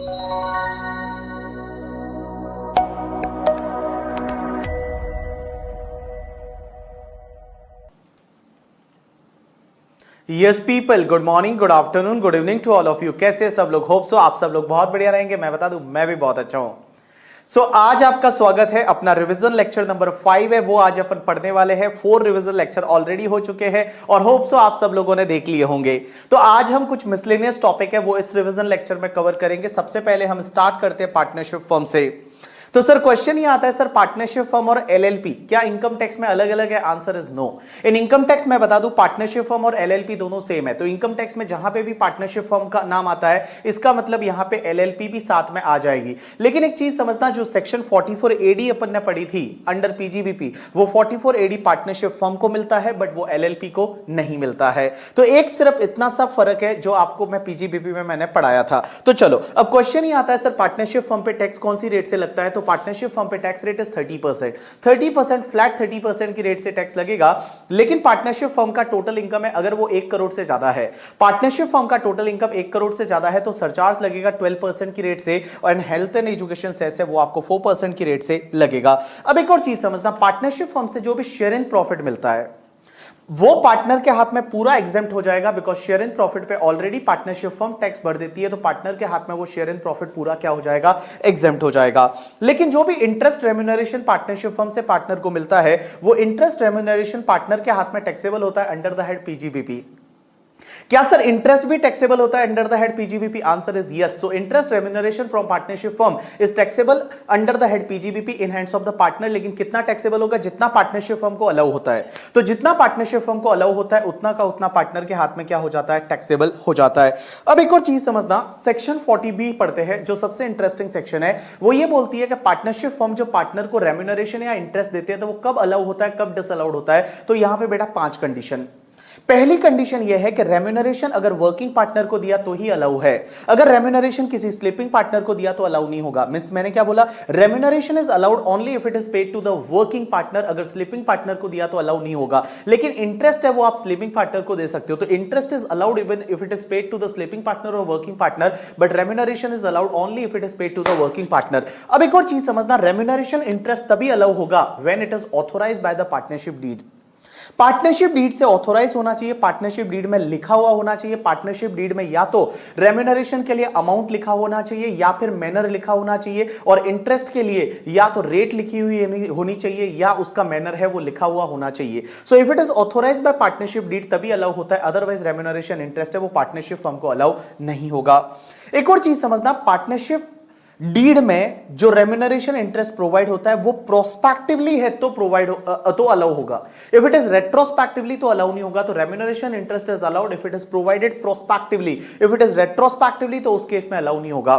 Yes people, good morning, good afternoon, good evening to all of you. कैसे हैं सब लोग? होप सो आप सब लोग बहुत बढ़िया रहेंगे। मैं बता दूं, मैं भी बहुत अच्छा हूं। आज आपका स्वागत है। अपना रिवीजन लेक्चर नंबर 5 है, वो आज अपन पढ़ने वाले हैं। 4 रिवीजन लेक्चर ऑलरेडी हो चुके हैं और होप सो आप सब लोगों ने देख लिए होंगे। तो आज हम कुछ मिसलेनियस टॉपिक है वो इस रिवीजन लेक्चर में कवर करेंगे। सबसे पहले हम स्टार्ट करते हैं पार्टनरशिप फर्म से। तो सर क्वेश्चन ये आता है, सर पार्टनरशिप फर्म और एलएलपी क्या इनकम टैक्स में अलग अलग है? Answer is no. In income tax मैं बता दूं, पार्टनरशिप फर्म और एलएलपी दोनों सेम है। तो इनकम टैक्स में जहां पे भी पार्टनरशिप फर्म का नाम आता है, इसका मतलब यहां पे एलएलपी भी साथ में आ जाएगी। लेकिन एक चीज समझना, जो सेक्शन 44 एडी अपन ने पढ़ी थी अंडर पीजीबीपी, वो 44 एडी पार्टनरशिप फर्म को मिलता है, बट वो एलएलपी को नहीं मिलता है। तो एक सिर्फ इतना सा फर्क है जो आपको मैं पीजीबीपी में मैंने पढ़ाया था। तो चलो अब क्वेश्चन ये आता है, सर पार्टनरशिप फर्म पे टैक्स कौन सी रेट से लगता है? तो पार्टनरशिप फर्म पे टैक्स रेट इज 30%। 30% फ्लैट 30% की रेट से टैक्स लगेगा। लेकिन पार्टनरशिप फर्म का टोटल इनकम है, अगर वो 1 करोड़ से ज्यादा है, पार्टनरशिप फर्म का टोटल इनकम 1 करोड़ से ज्यादा है, तो सरचार्ज लगेगा 12% की रेट से, और हेल्थ एंड एजुकेशन सेस है वो आपको 4% की रेट से लगेगा। अब एक और चीज समझना, पार्टनरशिप फर्म से जो भी शेयर इन प्रॉफिट मिलता है वो पार्टनर के हाथ में पूरा एग्जेम्प्ट हो जाएगा, बिकॉज शेयर इन प्रॉफिट पे ऑलरेडी पार्टनरशिप फर्म टैक्स भर देती है। तो पार्टनर के हाथ में वो शेयर इन प्रॉफिट पूरा क्या हो जाएगा? एग्जेम्प्ट हो जाएगा। लेकिन जो भी इंटरेस्ट रेम्यूनरेशन पार्टनरशिप फर्म से पार्टनर को मिलता है, वो इंटरेस्ट रेम्यूनरेशन पार्टनर के हाथ में टैक्सेबल होता है अंडर द हेड पीजीबीपी। क्या सर इंटरेस्ट भी टैक्सेबल होता है under the head PGBP? Answer is yes. So interest remuneration from partnership firm is taxable under the head PGBP in hands of the partner. लेकिन कितना taxable होगा? जितना partnership firm को allow होता है। तो जितना पार्टनरशिप फर्म को अलाउ होता है, उतना का उतना पार्टनर के हाथ में क्या हो जाता है? टैक्सेबल हो जाता है। अब एक और चीज समझना, सेक्शन 40B पढ़ते हैं, जो सबसे इंटरेस्टिंग सेक्शन है। वो ये बोलती है कि पार्टनरशिप फर्म जो पार्टनर को रेम्यूनरेशन या इंटरेस्ट देते हैं, तो वो कब अलाउ होता है, कब डिसअलाउड होता है? तो यहां पे बेटा 5 कंडीशन। पहली कंडीशन यह है कि रेम्यूनरेशन अगर वर्किंग पार्टनर को दिया तो ही अलाउ है। अगर रेम्यूनरेशन किसी स्लीपिंग पार्टनर को दिया तो अलाउ नहीं होगा। मिस मैंने क्या बोला? Remuneration is allowed only if it is paid to the working partner. अगर स्लीपिंग पार्टनर को दिया तो अलाउ नहीं होगा। लेकिन इंटरेस्ट है वो आप स्लीपिंग पार्टनर को दे सकते हो। तो interest is allowed even if it is paid to the sleeping partner और working partner, but remuneration is allowed only if it is paid to the working partner. अब एक और चीज समझना, रेम्यूनरेशन इंटरेस्ट तभी अलाउ होगा when it is authorised by the partnership deed. Partnership deed से authorise होना चाहिए, पार्टनरशिप डीड में लिखा हुआ होना चाहिए। पार्टनरशिप डीड में या तो रेम्यूनरेशन के लिए अमाउंट लिखा होना चाहिए, या फिर मैनर लिखा होना चाहिए, और इंटरेस्ट के लिए या तो रेट लिखी हुई होनी चाहिए, या उसका मैनर है वो लिखा हुआ होना चाहिए। So if it is authorised by partnership deed तभी अलाउ होता है, अदरवाइज रेम्यूनरेशन इंटरेस्ट है वो पार्टनरशिप फर्म को अलाउ नहीं होगा। एक और चीज समझना, पार्टनरशिप डीड में जो रेम्यूनरेशन इंटरेस्ट प्रोवाइड होता है वो प्रोस्पेक्टिवली है तो तो अलाउ होगा। इफ इट इज रेट्रोस्पेक्टिवली तो अलाउ नहीं होगा। तो remuneration interest is allowed if it is provided prospectively. If it is retrospectively तो उस केस में अलाउ नहीं होगा।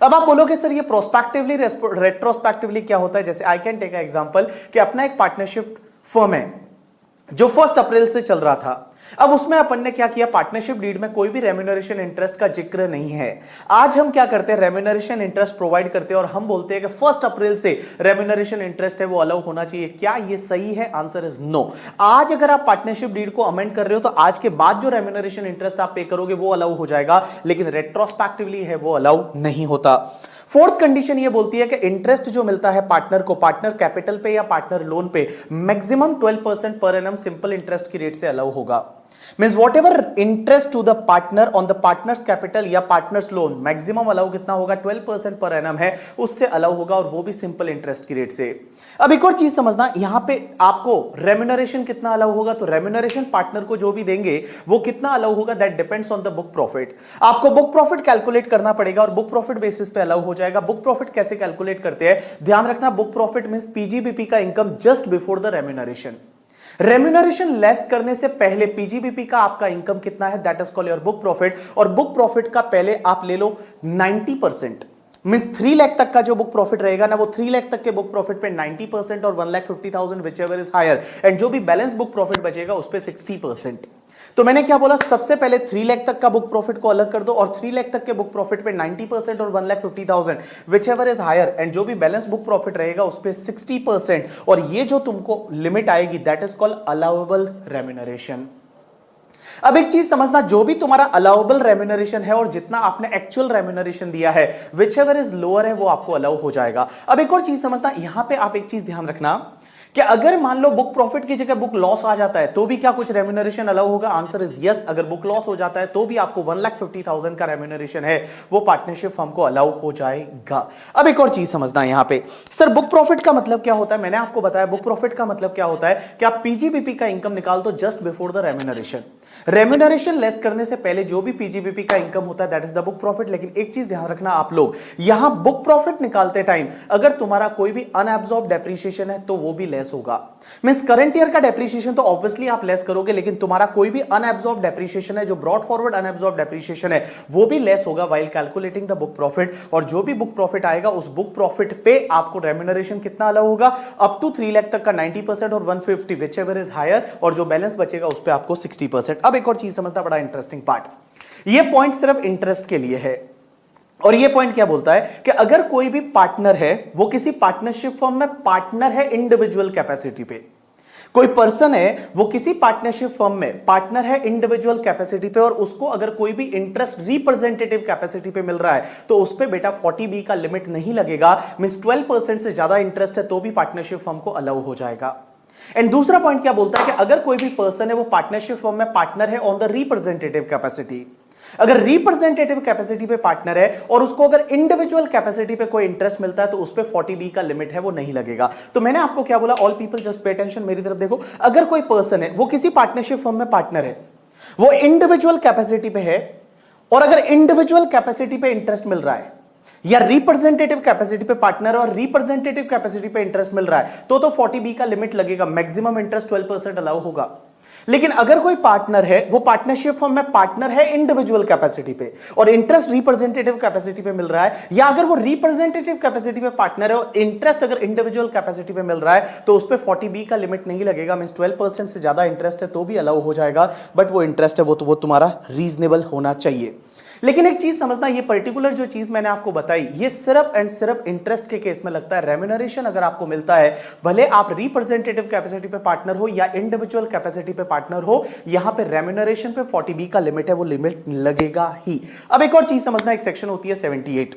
अब आप बोलोगे सर ये प्रोस्पेक्टिवली रेट्रोस्पेक्टिवली क्या होता है? जैसे आई कैन टेक एग्जांपल कि अपना एक पार्टनरशिप फर्म है जो 1 अप्रैल से चल रहा था। अब उसमें अपन ने क्या किया, पार्टनरशिप डीड में कोई भी रेम्यूनरेशन इंटरेस्ट का जिक्र नहीं है। आज हम क्या करते हैं, रेम्यूनरेशन इंटरेस्ट प्रोवाइड करते हैं और हम बोलते हैं कि 1 अप्रैल से रेम्यूनरेशन इंटरेस्ट है वो अलाउ होना चाहिए। क्या ये सही है? Answer is no. आज अगर आप पार्टनरशिप डीड को अमेंड कर रहे हो तो आज के बाद जो रेम्यूनरेशन इंटरेस्ट आप पे करोगे वो अलाउ हो जाएगा, लेकिन रेट्रोस्पेक्टिवली है वो अलाउ नहीं होता। 4th कंडीशन ये बोलती है कि इंटरेस्ट जो मिलता है पार्टनर को, पार्टनर कैपिटल पे या पार्टनर लोन पे, maximum 12% per annum simple interest की रेट से अलाउ होगा। Means whatever interest to the partner on the partners capital या पार्टनर्स लोन, मैक्सिमम अलाउ कितना होगा? 12% पर एनम है, उससे अलाउ होगा, और वो भी सिंपल इंटरेस्ट की रेट से। अब एक और चीज समझना, यहां पे आपको रेम्यूनरेशन कितना अलाउ होगा? तो रेम्यूनरेशन पार्टनर को जो भी देंगे वो कितना अलाउ होगा? That depends on the book profit. आपको बुक प्रॉफिट कैलकुलेट करना पड़ेगा और बुक प्रॉफिट बेसिस पे अलाउ हो जाएगा। बुक प्रॉफिट कैसे कैलकुलेट करते हैं? ध्यान रखना, बुक प्रॉफिट मींस पीजीबीपी का income just before the remuneration. Remuneration less करने से पहले पीजीबीपी का आपका इनकम कितना है, that is called your book profit. और बुक प्रॉफिट का पहले आप ले लो 90%, मींस 3 लाख तक का जो बुक प्रॉफिट रहेगा ना, वो 3 लाख तक के बुक प्रॉफिट पे 90% और 1,50,000 whichever is higher, and जो भी बैलेंस बुक प्रॉफिट बचेगा उस पे 60%। तो मैंने क्या बोला, सबसे पहले 3 लाख तक का बुक प्रॉफिट को अलग कर दो, और 3 लाख तक के बुक प्रॉफिट पे 90% और 1,50,000 whichever is higher, and जो भी बैलेंस बुक प्रॉफिट रहेगा उस पे 60%। और ये जो तुमको लिमिट आएगी that is called allowable remuneration. अब एक चीज समझना, जो भी तुम्हारा अलाउबल रेम्यूनरेशन है और जितना आपने एक्चुअल रेम्यूनरेशन दिया है, विच एवर इज लोअर है वो आपको अलाउ हो जाएगा। अब एक और चीज समझना, यहां पे आप एक चीज ध्यान रखना कि अगर मान लो बुक प्रॉफिट की जगह बुक लॉस आ जाता है तो भी क्या कुछ रेम्यूनरेशन अलाउ होगा? Answer is yes. अगर बुक लॉस हो जाता है तो भी आपको 1,50,000 का रेम्यूनरेशन है वो पार्टनरशिप फर्म को अलाउ हो जाएगा। अब एक और चीज समझना यहां पे, सर बुक प्रॉफिट का मतलब क्या होता है? मैंने आपको बताया बुक प्रॉफिट का मतलब क्या होता है कि आप पीजीबीपी का इनकम निकाल दो just before the remuneration. Remuneration less करने से पहले जो भी पीजीबीपी का इनकम होता है that is the book profit. लेकिन एक चीज ध्यान रखना आप लोग, यहां बुक प्रॉफिट निकालते टाइम अगर तुम्हारा कोई भी अनएब्सॉर्ब डेप्रिसिएशन है तो वो भी लेस होगा। मींस करंट ईयर का डेप्रिसिएशन तो ऑब्वियसली आप लेस करोगे, लेकिन तुम्हारा कोई भी अनएब्सॉर्ब डेप्रिसिएशन है, जो ब्रॉट फॉरवर्ड अनएब्सॉर्ब डेप्रिसिएशन है, वो भी लेस होगा while calculating the book profit. और जो भी बुक प्रॉफिट आएगा उस बुक प्रॉफिट पे आपको रेम्यूनरेशन कितना अलाउ होगा? अप टू 3 लाख तक का 90% और 150 विच एवर इज हायर, और जो बैलेंस बचेगा उस पे आपको 60%। अब एक और चीज समझना, बड़ा इंटरेस्टिंग पार्ट, ये पॉइंट सिर्फ इंटरेस्ट के लिए है। और ये पॉइंट क्या बोलता है कि अगर कोई भी पार्टनर है वो किसी पार्टनरशिप फर्म में पार्टनर है इंडिविजुअल कैपेसिटी पे, कोई पर्सन है वो किसी पार्टनरशिप फर्म में पार्टनर है इंडिविजुअल कैपेसिटी पे, और उसको अगर कोई भी इंटरेस्ट रिप्रेजेंटेटिव कैपेसिटी पे मिल रहा है तो उस पे बेटा 40B का लिमिट नहीं लगेगा। मींस 12% से ज्यादा इंटरेस्ट है तो भी पार्टनरशिप फर्म को अलाउ हो जाएगा। एंड दूसरा पॉइंट क्या बोलता है कि अगर कोई भी पर्सन है वो पार्टनरशिप फर्म में पार्टनर है ऑन द रिप्रेजेंटेटिव कैपेसिटी, अगर रिप्रेजेंटेटिव कैपेसिटी पे पार्टनर है और उसको अगर इंडिविजुअल कैपेसिटी पे कोई इंटरेस्ट मिलता है तो उस पे 40B का लिमिट है वो नहीं लगेगा। तो मैंने आपको क्या बोला, all people just pay attention, मेरी तरफ देखो। अगर कोई पर्सन है वो किसी पार्टनरशिप फर्म में पार्टनर है, वो इंडिविजुअल कैपेसिटी पे है, और अगर इंडिविजुअल कैपेसिटी पे इंटरेस्ट मिल रहा है या रिप्रेजेंटेटिव कैपेसिटी पे पार्टनर और रिप्रेजेंटेटिव कैपेसिटी पे इंटरेस्ट मिल रहा है तो 40B का लिमिट लगेगा, मैक्सिमम इंटरेस्ट 12% अलाउ होगा। लेकिन अगर कोई पार्टनर है वो पार्टनरशिप फर्म में पार्टनर है इंडिविजुअल कैपेसिटी पे और इंटरेस्ट रिप्रेजेंटेटिव कैपेसिटी पे मिल रहा है, या अगर वो रिप्रेजेंटेटिव कैपेसिटी पे पार्टनर है और इंटरेस्ट अगर इंडिविजुअल कैपेसिटी पे मिल रहा है तो उस पे 40B का लिमिट नहीं लगेगा। मींस 12% से ज्यादा इंटरेस्ट है तो भी अलाउ हो जाएगा, बट वो इंटरेस्ट है वो तुम्हारा रीजनेबल होना चाहिए। लेकिन एक चीज समझना, ये पर्टिकुलर जो चीज मैंने आपको बताई ये सिर्फ एंड सिर्फ इंटरेस्ट के केस में लगता है। रेम्यूनरेशन अगर आपको मिलता है, भले आप रिप्रेजेंटेटिव कैपेसिटी पे पार्टनर हो या इंडिविजुअल कैपेसिटी पे पार्टनर हो, यहां पे रेम्यूनरेशन पे 40B का लिमिट है वो लिमिट लगेगा ही। अब एक और चीज समझना, एक सेक्शन होती है 78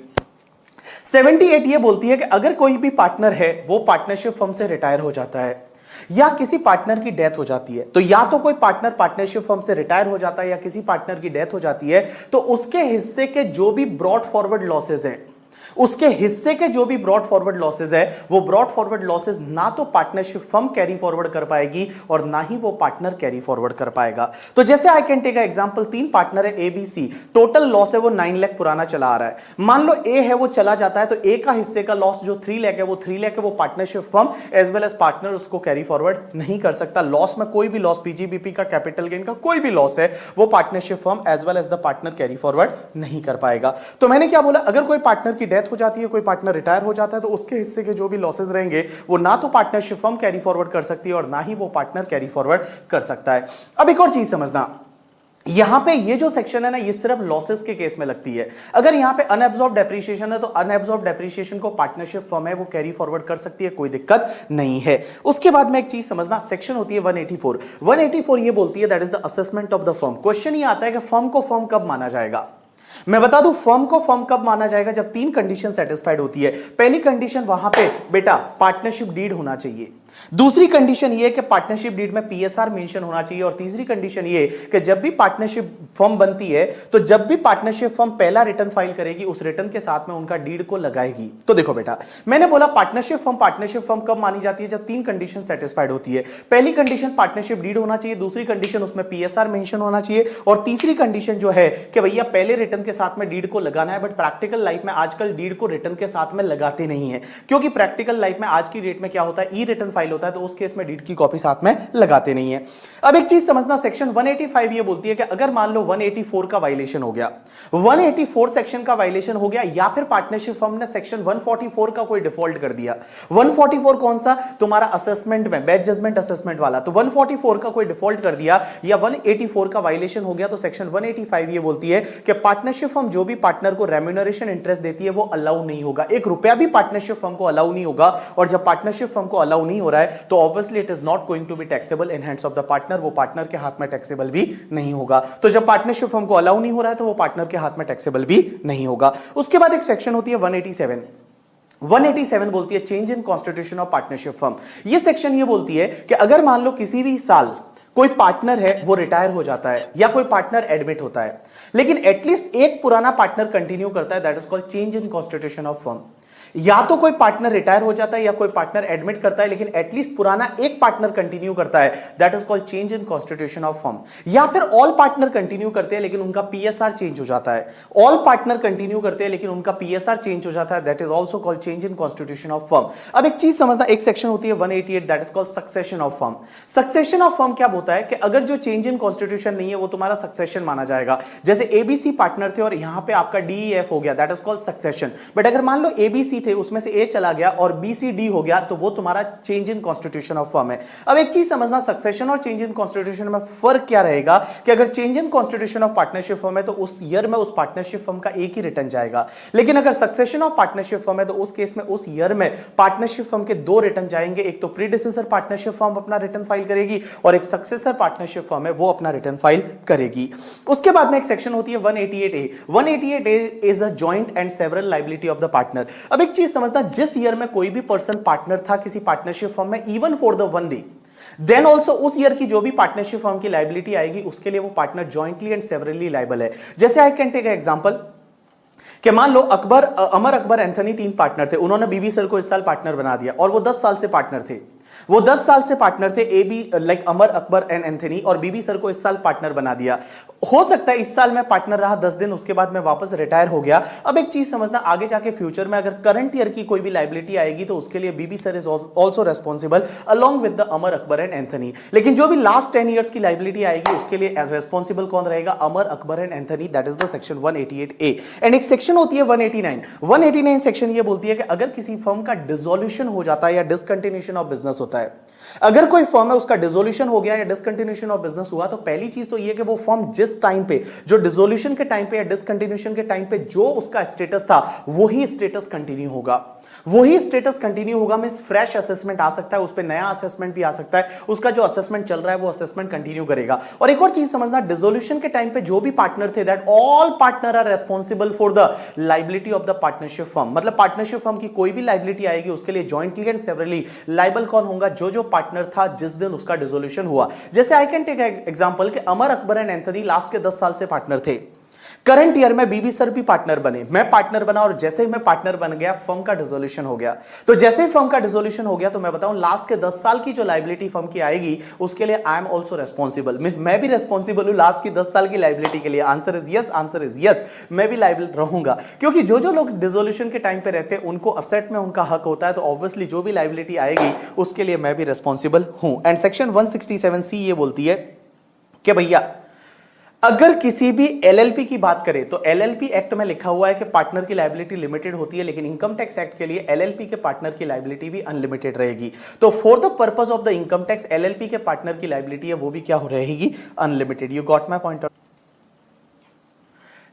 ये बोलती है कि अगर कोई भी पार्टनर है वो पार्टनरशिप फर्म से रिटायर हो जाता है या किसी पार्टनर की डेथ हो जाती है, तो या तो कोई पार्टनर पार्टनरशिप फर्म से रिटायर हो जाता है या किसी पार्टनर की डेथ हो जाती है, तो उसके हिस्से के जो भी ब्रॉट फॉरवर्ड लॉसेज है, उसके हिस्से के जो भी ब्रॉट फॉरवर्ड लॉसेज है, वो ब्रॉट फॉरवर्ड लॉसेज ना तो पार्टनरशिप फर्म कैरी फॉरवर्ड कर पाएगी और ना ही वो पार्टनर कैरी फॉरवर्ड कर पाएगा। तो जैसे I can take example, 3 partner है ABC, टोटल लॉस है वो 9 लाख पुराना चला आ रहा है। मान लो A है वो चला जाता है तो A का हिस्से का लॉस जो 3 लाख है वो 3 लाख है, वो partnership firm as well as partner उसको कैरी फॉरवर्ड नहीं कर सकता। लॉस में कोई भी लॉस, पीजीबीपी का, कैपिटल गेन का कोई भी लॉस है, वो partnership firm as well as the partner carry forward नहीं कर पाएगा। तो मैंने क्या बोला, अगर कोई पार्टनर की डेथ हो जाती है, कोई पार्टनर रिटायर हो जाता है, तो उसके हिस्से के जो भी लॉसेस रहेंगे वो ना तो पार्टनरशिप फर्म कैरी फॉरवर्ड कर सकती है और ना ही वो पार्टनर कैरी फॉरवर्ड कर सकता है। अब एक और चीज समझना, यहां पे ये जो सेक्शन है ना, ये सिर्फ लॉसेस के केस में लगती है। अगर यहां पे अनएब्सॉर्ब डेप्रिसिएशन है तो अनएब्सॉर्ब डेप्रिसिएशन को पार्टनरशिप फर्म है वो कैरी फॉरवर्ड कर सकती है, कोई दिक्कत नहीं है। उसके बाद में एक चीज समझना, सेक्शन होती है 184 ये बोलती है that is the assessment of the firm. Question ये आता है कि फर्म को फर्म कब माना जाएगा। मैं बता दूं फर्म को फर्म कब माना जाएगा, जब 3 कंडीशन सेटिस्फाइड होती है। पहली कंडीशन वहां पे बेटा पार्टनरशिप डीड होना चाहिए, दूसरी कंडीशन ये कि पार्टनरशिप डीड में PSR मेंशन होना चाहिए, और तीसरी कंडीशन ये कि जब भी पार्टनरशिप फर्म बनती है तो जब भी पार्टनरशिप फर्म पहला रिटर्न फाइल करेगी उस रिटर्न के साथ में उनका डीड को लगाएगी। तो देखो बेटा, मैंने बोला पार्टनरशिप फर्म कब मानी जाती है, जब 3 कंडीशन सेटिस्फाइड होती है। पहली कंडीशन पार्टनरशिप डीड होना चाहिए, दूसरी कंडीशन उसमें PSR मेंशन होना चाहिए, और तीसरी कंडीशन जो है कि भैया पहले रिटर्न के साथ में डीड को लगाना है। बट प्रैक्टिकल लाइफ में आजकल डीड को रिटर्न के साथ में लगाते नहीं है, क्योंकि प्रैक्टिकल लाइफ में आज की डेट में क्या होता है, ई रिटर्न फाइल होता है, तो उस केस में डीड की कॉपी साथ में लगाते नहीं है। अब एक चीज समझना, सेक्शन 185 ये बोलती है कि अगर मान लो 184 का वायलेशन हो गया, 184 सेक्शन का वायलेशन हो गया, या फिर पार्टनरशिप फर्म ने सेक्शन 144 का कोई डिफॉल्ट कर दिया। 144 कौन सा, तुम्हारा असेसमेंट में बेस्ट जजमेंट असेसमेंट वाला, तो 144 का कोई डिफॉल्ट कर दिया या 184 का वायलेशन हो गया, तो सेक्शन 185 ये बोलती है कि पार्टनरशिप फर्म जो भी पार्टनर को रेम्यूनरेशन इंटरेस्ट देती है वो अलाउ नहीं होगा, 1 रुपया भी पार्टनरशिप फर्म को अलाउ नहीं होगा। और जब पार्टनरशिप फर्म को अलाउ नहीं हो रहा है तो obviously it is not going to be taxable in hands of the partner, वो पार्टनर के हाथ में टैक्सेबल भी नहीं होगा। तो जब पार्टनरशिप फर्म को अलाउ नहीं हो रहा है तो वो पार्टनर के हाथ में टैक्सेबल भी नहीं होगा। उसके बाद एक सेक्शन होती है 187 बोलती है change in constitution of partnership firm. ये सेक्शन ये बोलती है कि अगर मान लो किसी भी साल कोई पार्टनर है वो रिटायर हो जाता है या कोई पार्टनर एडमिट होता है, लेकिन एटलीस्ट एक पुराना पार्टनर कंटिन्यू करता है, that is called change in constitution of firm. या तो कोई पार्टनर रिटायर हो जाता है या कोई पार्टनर एडमिट करता है, लेकिन एटलीस्ट पुराना एक पार्टनर कंटिन्यू करता है, that is called change in constitution of firm. या फिर ऑल पार्टनर कंटिन्यू करते हैं लेकिन उनका पीएसआर चेंज हो जाता है, ऑल पार्टनर कंटिन्यू करते हैं लेकिन उनका पीएसआर चेंज हो जाता है, that is also called change in constitution of firm. अब एक चीज समझना, एक सेक्शन होती है 188, that is called succession of firm. Succession of firm क्या होता है कि अगर जो चेंज इन कॉन्स्टिट्यूशन नहीं है वो तुम्हारा सक्सेशन माना जाएगा। जैसे एबीसी पार्टनर थे और यहां पे आपका डीईएफ हो गया, that is called succession. But अगर मान लो एबीसी थे, उसमें से ए चला गया और बीसीडी हो गया, तो वो तुम्हारा change in constitution of firm है। अब एक चीज समझना, सक्सेशन और चेंज इन कॉन्स्टिट्यूशन में फर्क क्या रहेगा कि अगर change in constitution of partnership firm है तो उस ईयर में उस पार्टनरशिप फर्म का एक ही रिटर्न जाएगा, लेकिन अगर सक्सेशन ऑफ पार्टनरशिप फर्म है तो उस केस में उस ईयर में पार्टनरशिप फर्म के दो रिटर्न जाएंगे। एक तो प्रीडिसेसर पार्टनरशिप फर्म अपना रिटर्न फाइल करेगी और एक सक्सेसर पार्टनरशिप फर्म है वो अपना रिटर्न फाइल करेगी। उसके बाद में एक सेक्शन होती है 188A। 188A is a joint and several liability of the partner. अब एक चीज समझना, जिस ईयर में कोई भी पर्सन पार्टनर था किसी पार्टनरशिप फर्म में, even for the one day, then also उस ईयर की जो भी पार्टनरशिप फर्म की लायबिलिटी आएगी उसके लिए वो partner jointly and severally liable है। जैसे आई कैन टेक एग्जांपल कि मान लो अमर अकबर एंथनी तीन पार्टनर थे, उन्होंने बीबी सर को इस साल पार्टनर बना दिया और वो 10 साल से पार्टनर थे। वो 10 साल से पार्टनर थे, AB like Amar Akbar and Anthony, और बीबी सर को इस साल पार्टनर बना दिया। हो सकता है इस साल मैं पार्टनर रहा 10 दिन, उसके बाद मैं वापस रिटायर हो गया। अब एक चीज समझना, आगे जाके फ्यूचर में अगर करंट ईयर की कोई भी लायबिलिटी आएगी तो उसके लिए BB sir is also responsible along with the Amar Akbar and Anthony. लेकिन जो भी लास्ट 10 ईयर्स की लायबिलिटी आएगी उसके लिए रेस्पॉन्सिबल कौन रहेगा? Amar Akbar and Anthony, that is the section 188A। And एक सेक्शन होती है 189 सेक्शन ये बोलती है कि अगर किसी फर्म का डिसोल्यूशन हो जाता है या डिसकंटिन्यूएशन ऑफ बिजनेस होता है, अगर कोई फर्म है उसका डिसोल्यूशन हो गया या डिसकंटिन्यूएशन ऑफ बिजनेस हुआ, तो पहली चीज तो ये कि वो फर्म जिस टाइम पे, जो डिसोल्यूशन के टाइम पे या डिसकंटिन्यूएशन के टाइम पे जो उसका स्टेटस था वही स्टेटस कंटिन्यू होगा। वही स्टेटस कंटिन्यू होगा मींस फ्रेश असेसमेंट आ सकता है, उस पे नया असेसमेंट भी आ सकता है, उसका जो असेसमेंट चल रहा है वो असेसमेंट कंटिन्यू करेगा। और एक और चीज समझना, डिसोल्यूशन के टाइम पे जो भी पार्टनर थे, that all partner are responsible for the liability of the partnership firm. मतलब पार्टनरशिप फर्म की कोई भी लायबिलिटी आएगी उसके लिए जॉइंटली एंड सेवरली लायबल कौन होगा? जो पार्टनर था जिस दिन उसका डिसोल्यूशन हुआ। जैसे आई कैन टेक एग्जांपल कि अमर अकबर एंड एंथनी लास्ट के 10 साल से पार्टनर थे, करंट ईयर में बीबी सर भी पार्टनर बने, मैं पार्टनर बना, और जैसे ही मैं पार्टनर बन गया फर्म का डिसोल्यूशन हो गया। तो जैसे ही फर्म का डिसोल्यूशन हो गया तो मैं बताऊं लास्ट के 10 साल की जो लायबिलिटी फर्म की आएगी उसके लिए I am also responsible, means मैं भी रेस्पॉन्सिबल हूं लास्ट की 10 साल की लायबिलिटी के लिए। आंसर इज यस, मैं भी लायबल रहूंगा, क्योंकि जो लोग डिसोल्यूशन के टाइम पे रहते हैं उनको असेट में उनका हक होता है, तो ऑब्वियसली जो भी लायबिलिटी आएगी उसके लिए मैं भी रेस्पॉन्सिबल हूं। एंड सेक्शन 167C ये बोलती है कि भैया अगर किसी भी एलएलपी की बात करें तो एलएलपी एक्ट में लिखा हुआ है कि पार्टनर की लायबिलिटी लिमिटेड होती है, लेकिन इनकम टैक्स एक्ट के लिए एलएलपी के पार्टनर की लायबिलिटी भी अनलिमिटेड रहेगी। तो for the purpose of the income tax LLP के पार्टनर की लायबिलिटी है वो भी क्या हो रहेगी? Unlimited. You got my point?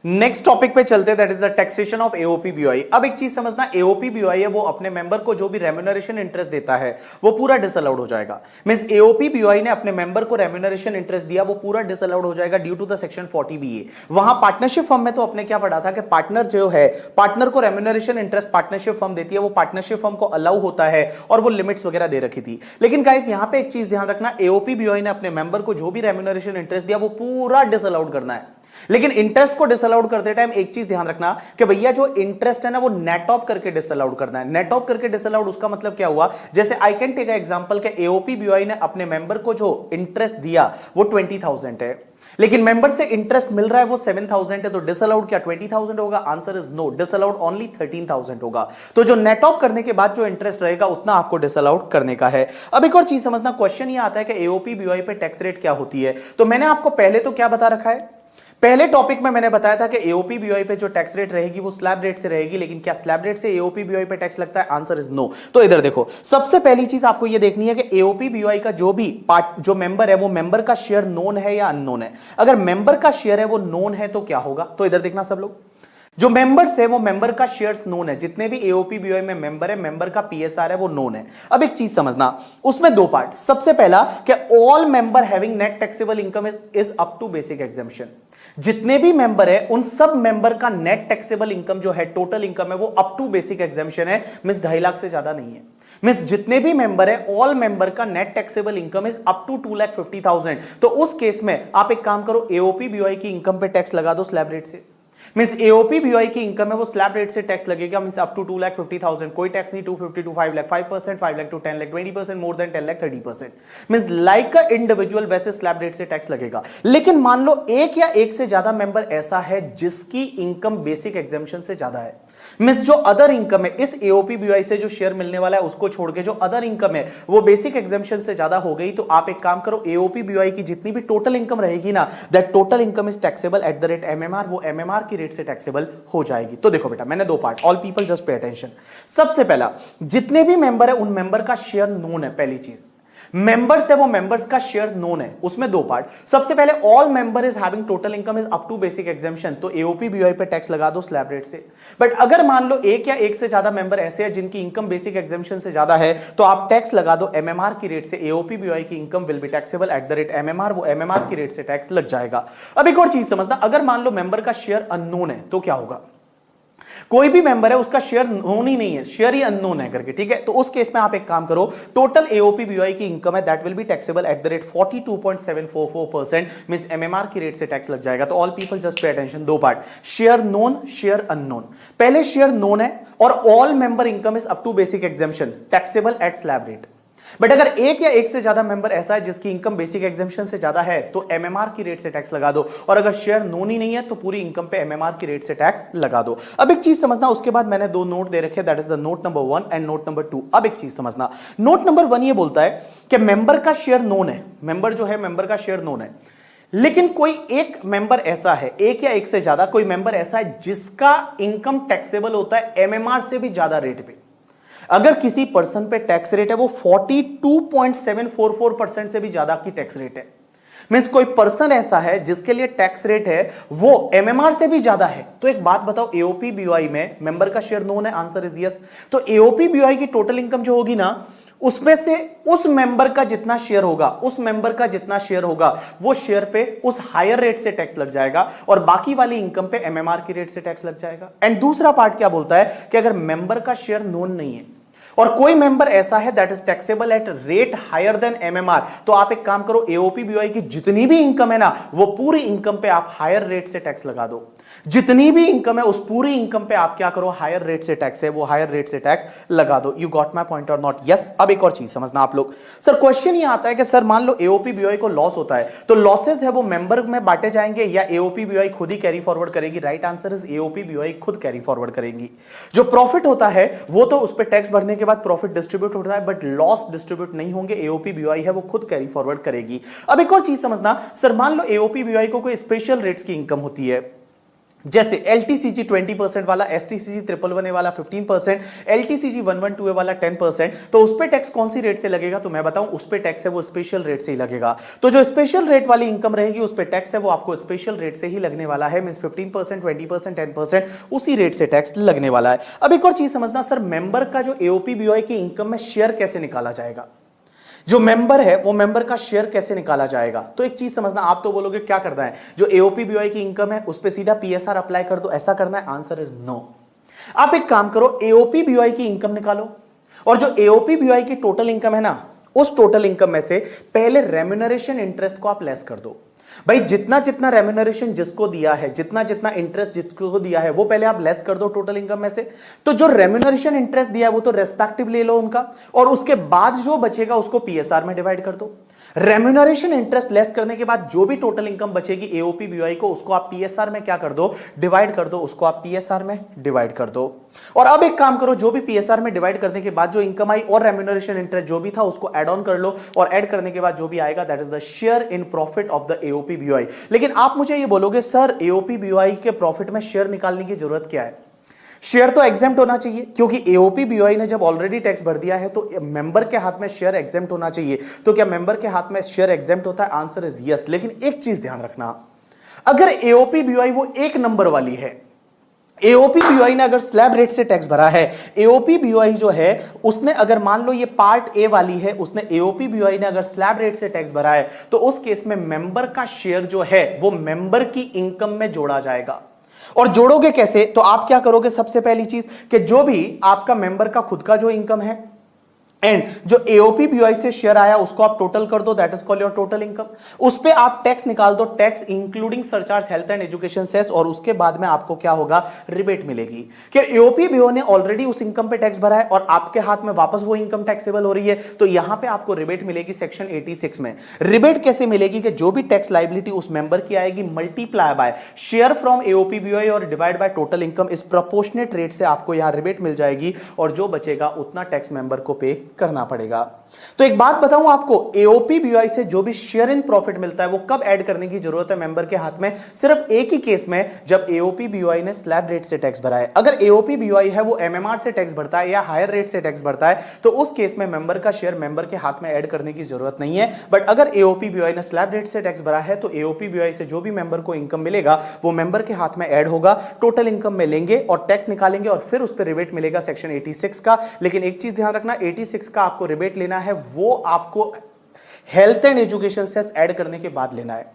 Next topic पे चलते हैं, that is the taxation of AOP BOI. अब एक चीज समझना, एओपीबीवाई है वो अपने मेंबर को जो भी रेम्यूनरेशन इंटरेस्ट देता है वो पूरा डिसअलाउड हो जाएगा। मींस एओपीबीवाई ने अपने मेंबर को रेम्यूनरेशन इंटरेस्ट दिया वो पूरा डिसअलाउड हो जाएगा due to the section 40BA। वहां पार्टनरशिप फर्म में तो अपने क्या पढ़ा था कि पार्टनर जो है, पार्टनर को रेम्यूनरेशन इंटरेस्ट पार्टनरशिप फर्म देती है, वो पार्टनरशिप फर्म को अलाउ होता है और वो लिमिट्स वगैरह दे रखी थी। लेकिन गाइस यहां पे एक चीज ध्यान रखना, एओपीबीवाई ने अपने मेंबर को जो भी रेम्यूनरेशन इंटरेस्ट दिया वो पूरा डिसअलाउड करना है। लेकिन इंटरेस्ट को डिसअलाउड करते टाइम एक चीज ध्यान रखना कि भैया जो इंटरेस्ट है ना वो नेट ऑफ करके डिसअलाउड करना है। नेट ऑफ करके डिसअलाउड उसका मतलब क्या हुआ? जैसे आई कैन टेक एग्जांपल के एओपीबीवाई ने अपने मेंबर को जो इंटरेस्ट दिया वो 20,000 है, लेकिन मेंबर से इंटरेस्ट मिल रहा है वो 7,000 है, तो डिसअलाउड क्या 20,000 होगा? Answer is no, disallowed only 13,000 होगा। तो जो नेट ऑफ करने के बाद जो इंटरेस्ट रहेगा उतना आपको डिसअलाउड करने का है। अब एक और चीज समझना, क्वेश्चन ये आता है कि एओपीबीवाई पे टैक्स रेट क्या होती है। तो मैंने आपको पहले तो क्या बता रखा है, पहले टॉपिक में मैंने बताया था कि एओपीबीवाई पे जो टैक्स रेट रहेगी वो स्लैब रेट से रहेगी, लेकिन क्या स्लैब रेट से एओपीबीवाई पे टैक्स लगता है? Answer is no. तो इधर देखो, सबसे पहली चीज आपको ये देखनी है कि एओपीबीवाई का जो भी पार्ट, जो मेंबर है वो मेंबर का शेयर नोन है या अननोन है। अगर मेंबर का शेयर है वो नोन है तो क्या होगा? तो इधर देखना सब लोग, जो मेंबर्स है वो मेंबर का शेयर्स नोन है, जितने भी एओपी बीओआई में मेंबर है, मेंबर का पीएसआर है वो नोन है। अब एक चीज समझना, उसमें दो पार्ट। सबसे पहला कि all member having net taxable income is up to basic exemption. जितने भी मेंबर है उन सब मेंबर का नेट टैक्सेबल इनकम जो है, टोटल इनकम है, वो अप टू बेसिक एग्जम्पशन है, मींस 2.5 लाख से ज्यादा नहीं है। मींस जितने भी मेंबर है, ऑल मेंबर का net taxable income is up to 2,50,000। तो उस केस में आप एक काम करो, एओपी बीओआई की इनकम पे टैक्स लगा दो स्लैब रेट से। मींस एओपी बीओआई की इनकम है वो स्लैब रेट से टैक्स लगेगा, मींस अप टू 2,50,000। कोई टैक्स नहीं, 250 to 5 lakh 5%, 5 lakh to 10 lakh 20%, more than 10 lakh 30%। Means like a individual वैसे स्लैब रेट से टैक्स लगेगा। लेकिन मान लो एक या एक से ज्यादा मेंबर ऐसा है जिसकी इनकम बेसिक एग्जम्पशन से ज्यादा है, मींस जो अदर इनकम है, इस एओपी बीओआई से जो शेयर मिलने वाला है उसको छोड़ के जो अदर इनकम है वो बेसिक एग्जम्पशन से ज्यादा हो गई, तो आप एक काम करो, एओपी बीओआई की जितनी भी टोटल इनकम रहेगी ना, that total income is taxable at the rate MMR, वो एमएमआर की रेट से टैक्सेबल हो जाएगी। तो देखो बेटा, मैंने दो part, all people just pay attention. सबसे पहला, जितने भी मेंबर है उन मेंबर का शेयर नोन है। पहली चीज, मेंबर्स है वो मेंबर्स का शेयर नोन है। उसमें दो पार्ट। सबसे पहले, all member is having total income is up to basic exemption, तो एओपी बीओआई पे टैक्स लगा दो स्लैब रेट से। बट अगर मान लो एक या एक से ज्यादा मेंबर ऐसे हैं जिनकी इनकम बेसिक एग्जम्पशन से ज्यादा है, तो आप टैक्स लगा दो एमएमआर की रेट से। एओपी बीओआई की income will be taxable at the rate MMR, वो एमएमआर की रेट से टैक्स लग जाएगा। अब एक और चीज समझना, अगर मान लो मेंबर का शेयर अननोन है तो क्या होगा? कोई भी मेंबर है उसका शेयर नोन ही नहीं है, शेयर ही अननोन है करके, ठीक है? तो उस केस में आप एक काम करो, टोटल एओपी बीओआई की इनकम है that will be taxable at the rate 42.744%, means MMR की रेट से टैक्स लग जाएगा। तो all people just pay attention, दो part, share known, share unknown. पहले शेयर नोन है और all member income is up to basic exemption, taxable at slab rate. But अगर एक या एक से ज्यादा मेंबर ऐसा है जिसकी इनकम बेसिक एग्जम्पशन से ज्यादा है, तो एमएमआर की रेट से टैक्स लगा दो। और अगर शेयर नोन ही नहीं है तो पूरी इनकम पे एमएमआर की रेट से टैक्स लगा दो। अब एक चीज समझना, उसके बाद मैंने दो नोट दे रखे, that is the note number 1 and note number 2। अब एक चीज समझना, नोट नंबर 1 ये बोलता है कि मेंबर का शेयर नोन है, मेंबर जो है मेंबर का शेयर नोन है, लेकिन कोई एक मेंबर ऐसा है, एक या एक से ज्यादा कोई मेंबर ऐसा है जिसका इनकम टैक्सेबल होता है एमएमआर से भी ज्यादा रेट पे। अगर किसी पर्सन पे टैक्स रेट है वो 42.744% से भी ज्यादा की टैक्स रेट है, मींस कोई पर्सन ऐसा है जिसके लिए टैक्स रेट है वो एमएमआर से भी ज्यादा है, तो एक बात बताओ, एओपी बीओआई में मेंबर का शेयर नोन है, आंसर इज यस। तो एओपी बीओआई की टोटल इनकम जो होगी ना, उसमें से उस मेंबर का जितना शेयर होगा, उस मेंबर का जितना शेयर होगा, वो शेयर पे उस हायर रेट से टैक्स लग जाएगा और बाकी वाली इनकम पे एमएमआर की रेट से टैक्स लग जाएगा। एंड दूसरा पार्ट क्या बोलता है कि अगर मेंबर का शेयर नोन नहीं है और कोई मेंबर ऐसा है that is taxable at rate higher than MMR, तो आप एक काम करो, एओपी बीओआई की जितनी भी इनकम है ना, वो पूरी इनकम पे आप हायर रेट से टैक्स लगा दो। जितनी भी इनकम है उस पूरी इनकम पे आप क्या करो, हायर रेट से टैक्स है वो हायर रेट से टैक्स लगा दो। यू गॉट माय पॉइंट और नॉट? यस। अब एक और चीज समझना आप लोग, सर क्वेश्चन ये आता है कि सर मान लो एओपी बीओआई को लॉस होता है, तो लॉसेस है वो मेंबर में बांटे जाएंगे या एओपी बीओआई खुद ही कैरी फॉरवर्ड करेगी? Right answer is AOP BOI खुद कैरी फॉरवर्ड करेगी। जो प्रॉफिट होता है वो तो उस पर टैक्स भरने के बाद प्रॉफिट डिस्ट्रीब्यूट होता है, बट लॉस डिस्ट्रीब्यूट नहीं होंगे, एओपी बीओआई है वो खुद कैरी फॉरवर्ड करेगी। अब एक और चीज समझना, सर मान लो एओपी बीओआई को कोई स्पेशल रेट्स की इनकम होती है, जैसे एलटीसीजी 20% वाला, एसटीसीजी 111A वाला 15%, एलटीसीजी 112A वाला 10%, तो उस पे टैक्स कौन सी रेट से लगेगा? तो मैं बताऊं, उस पे टैक्स है वो स्पेशल रेट से ही लगेगा। तो जो स्पेशल रेट वाली इनकम रहेगी उस पे टैक्स है वो आपको स्पेशल रेट से ही लगने वाला है, मींस 15%, 20%, 10% उसी रेट से टैक्स लगने वाला है। अब एक और चीज समझना, सर मेंबर का जो एओपी बीओआई की इनकम में शेयर कैसे निकाला जाएगा? जो मेंबर है वो मेंबर का शेयर कैसे निकाला जाएगा? तो एक चीज समझना, आप तो बोलोगे क्या करना है, जो एओपी बीओआई की इनकम है उस पे सीधा पीएसआर अप्लाई कर दो, ऐसा करना है? Answer is no. आप एक काम करो, एओपी बीओआई की इनकम निकालो और जो एओपी बीओआई की टोटल इनकम है ना, उस टोटल इनकम में से पहले रेम्यूनरेशन इंटरेस्ट को आप लेस कर दो। भाई जितना जितना रेम्यूनरेशन जिसको दिया है, जितना जितना इंटरेस्ट जिसको दिया है, वो पहले आप लेस कर दो टोटल इनकम में से। तो जो रेम्यूनरेशन इंटरेस्ट दिया है वो तो रेस्पेक्टिव ले लो उनका, और उसके बाद जो बचेगा उसको पीएसआर में डिवाइड कर दो। रेम्यूनरेशन इंटरेस्ट लेस करने के बाद जो भी टोटल इनकम बचेगी एओपी बीओआई को, उसको आप पीएसआर में क्या कर दो, डिवाइड कर दो, उसको आप पीएसआर में डिवाइड कर दो। और अब एक काम करो, जो भी पीएसआर में डिवाइड करने के बाद जो इनकम आई और रेम्यूनरेशन इंटरेस्ट जो भी था उसको ऐड ऑन कर लो, और ऐड करने के बाद जो भी आएगा that is the share in profit of the AOP BOI. लेकिन आप मुझे ये बोलोगे, सर एओपी बीओआई के प्रॉफिट में शेयर निकालने की जरूरत क्या है? शेयर तो एग्जेम्प्ट होना चाहिए, क्योंकि एओपी बीओआई ने जब ऑलरेडी टैक्स भर दिया है तो मेंबर के हाथ में शेयर एग्जेम्प्ट होना चाहिए। तो क्या मेंबर के हाथ में शेयर एग्जेम्प्ट होता है? Answer is yes. लेकिन एक चीज ध्यान रखना, अगर एओपी बीओआई वो एक नंबर वाली है, एओपी बीओआई ने अगर स्लैब रेट से टैक्स भरा है, एओपी बीओआई जो है उसने अगर मान लो ये पार्ट ए वाली है, उसने एओपी बीओआई ने अगर स्लैब रेट से टैक्स भरा है तो उस केस में मेंबर का शेयर जो है वो मेंबर की इनकम में जोड़ा जाएगा। और जोड़ोगे कैसे? तो आप क्या करोगे, सबसे पहली चीज कि जो भी आपका मेंबर का खुद का जो इनकम है एंड जो एओपी बीओआई से शेयर आया उसको आप टोटल कर दो, that is called your total income. उस पे आप टैक्स निकाल दो, tax including surcharge health and education cess, और उसके बाद में आपको क्या होगा, रिबेट मिलेगी कि एओपी बीओआई ने ऑलरेडी उस इनकम पे टैक्स भरा है और आपके हाथ में वापस वो इनकम टैक्सेबल हो रही है, तो यहां पे आपको रिबेट मिलेगी सेक्शन 86 में। रिबेट कैसे मिलेगी कि जो भी टैक्स लायबिलिटी उस मेंबर की आएगी multiply by share from AOP BOI और डिवाइड बाय टोटल इनकम, इस प्रोपोर्शनेट रेट से आपको यहां रिबेट मिल जाएगी और जो बचेगा उतना टैक्स मेंबर को पे करना पड़ेगा। तो एक बात बताऊं आपको, एओपी बीओआई से जो भी शेयर इन प्रॉफिट मिलता है वो कब ऐड करने की जरूरत है मेंबर के हाथ में? सिर्फ एक ही केस में, जब एओपी बीओआई ने स्लैब रेट से टैक्स भरा है। अगर एओपी बीओआई है वो एमएमआर से टैक्स भरता है या हायर रेट से टैक्स भरता है तो उस केस में मेंबर का शेयर मेंबर के हाथ में ऐड करने की जरूरत नहीं है। बट अगर एओपी बीओआई ने स्लैब रेट से टैक्स भरा है तो एओपी बीओआई से जो भी मेंबर को इनकम मिलेगा वो मेंबर के हाथ में ऐड होगा, टोटल इनकम में लेंगे और टैक्स निकालेंगे और फिर उस पर रिबेट मिलेगा सेक्शन 86 का। लेकिन एक चीज ध्यान रखना, 86 का आपको रिबेट लेना है वो आपको health and education cess add करने के बाद लेना है।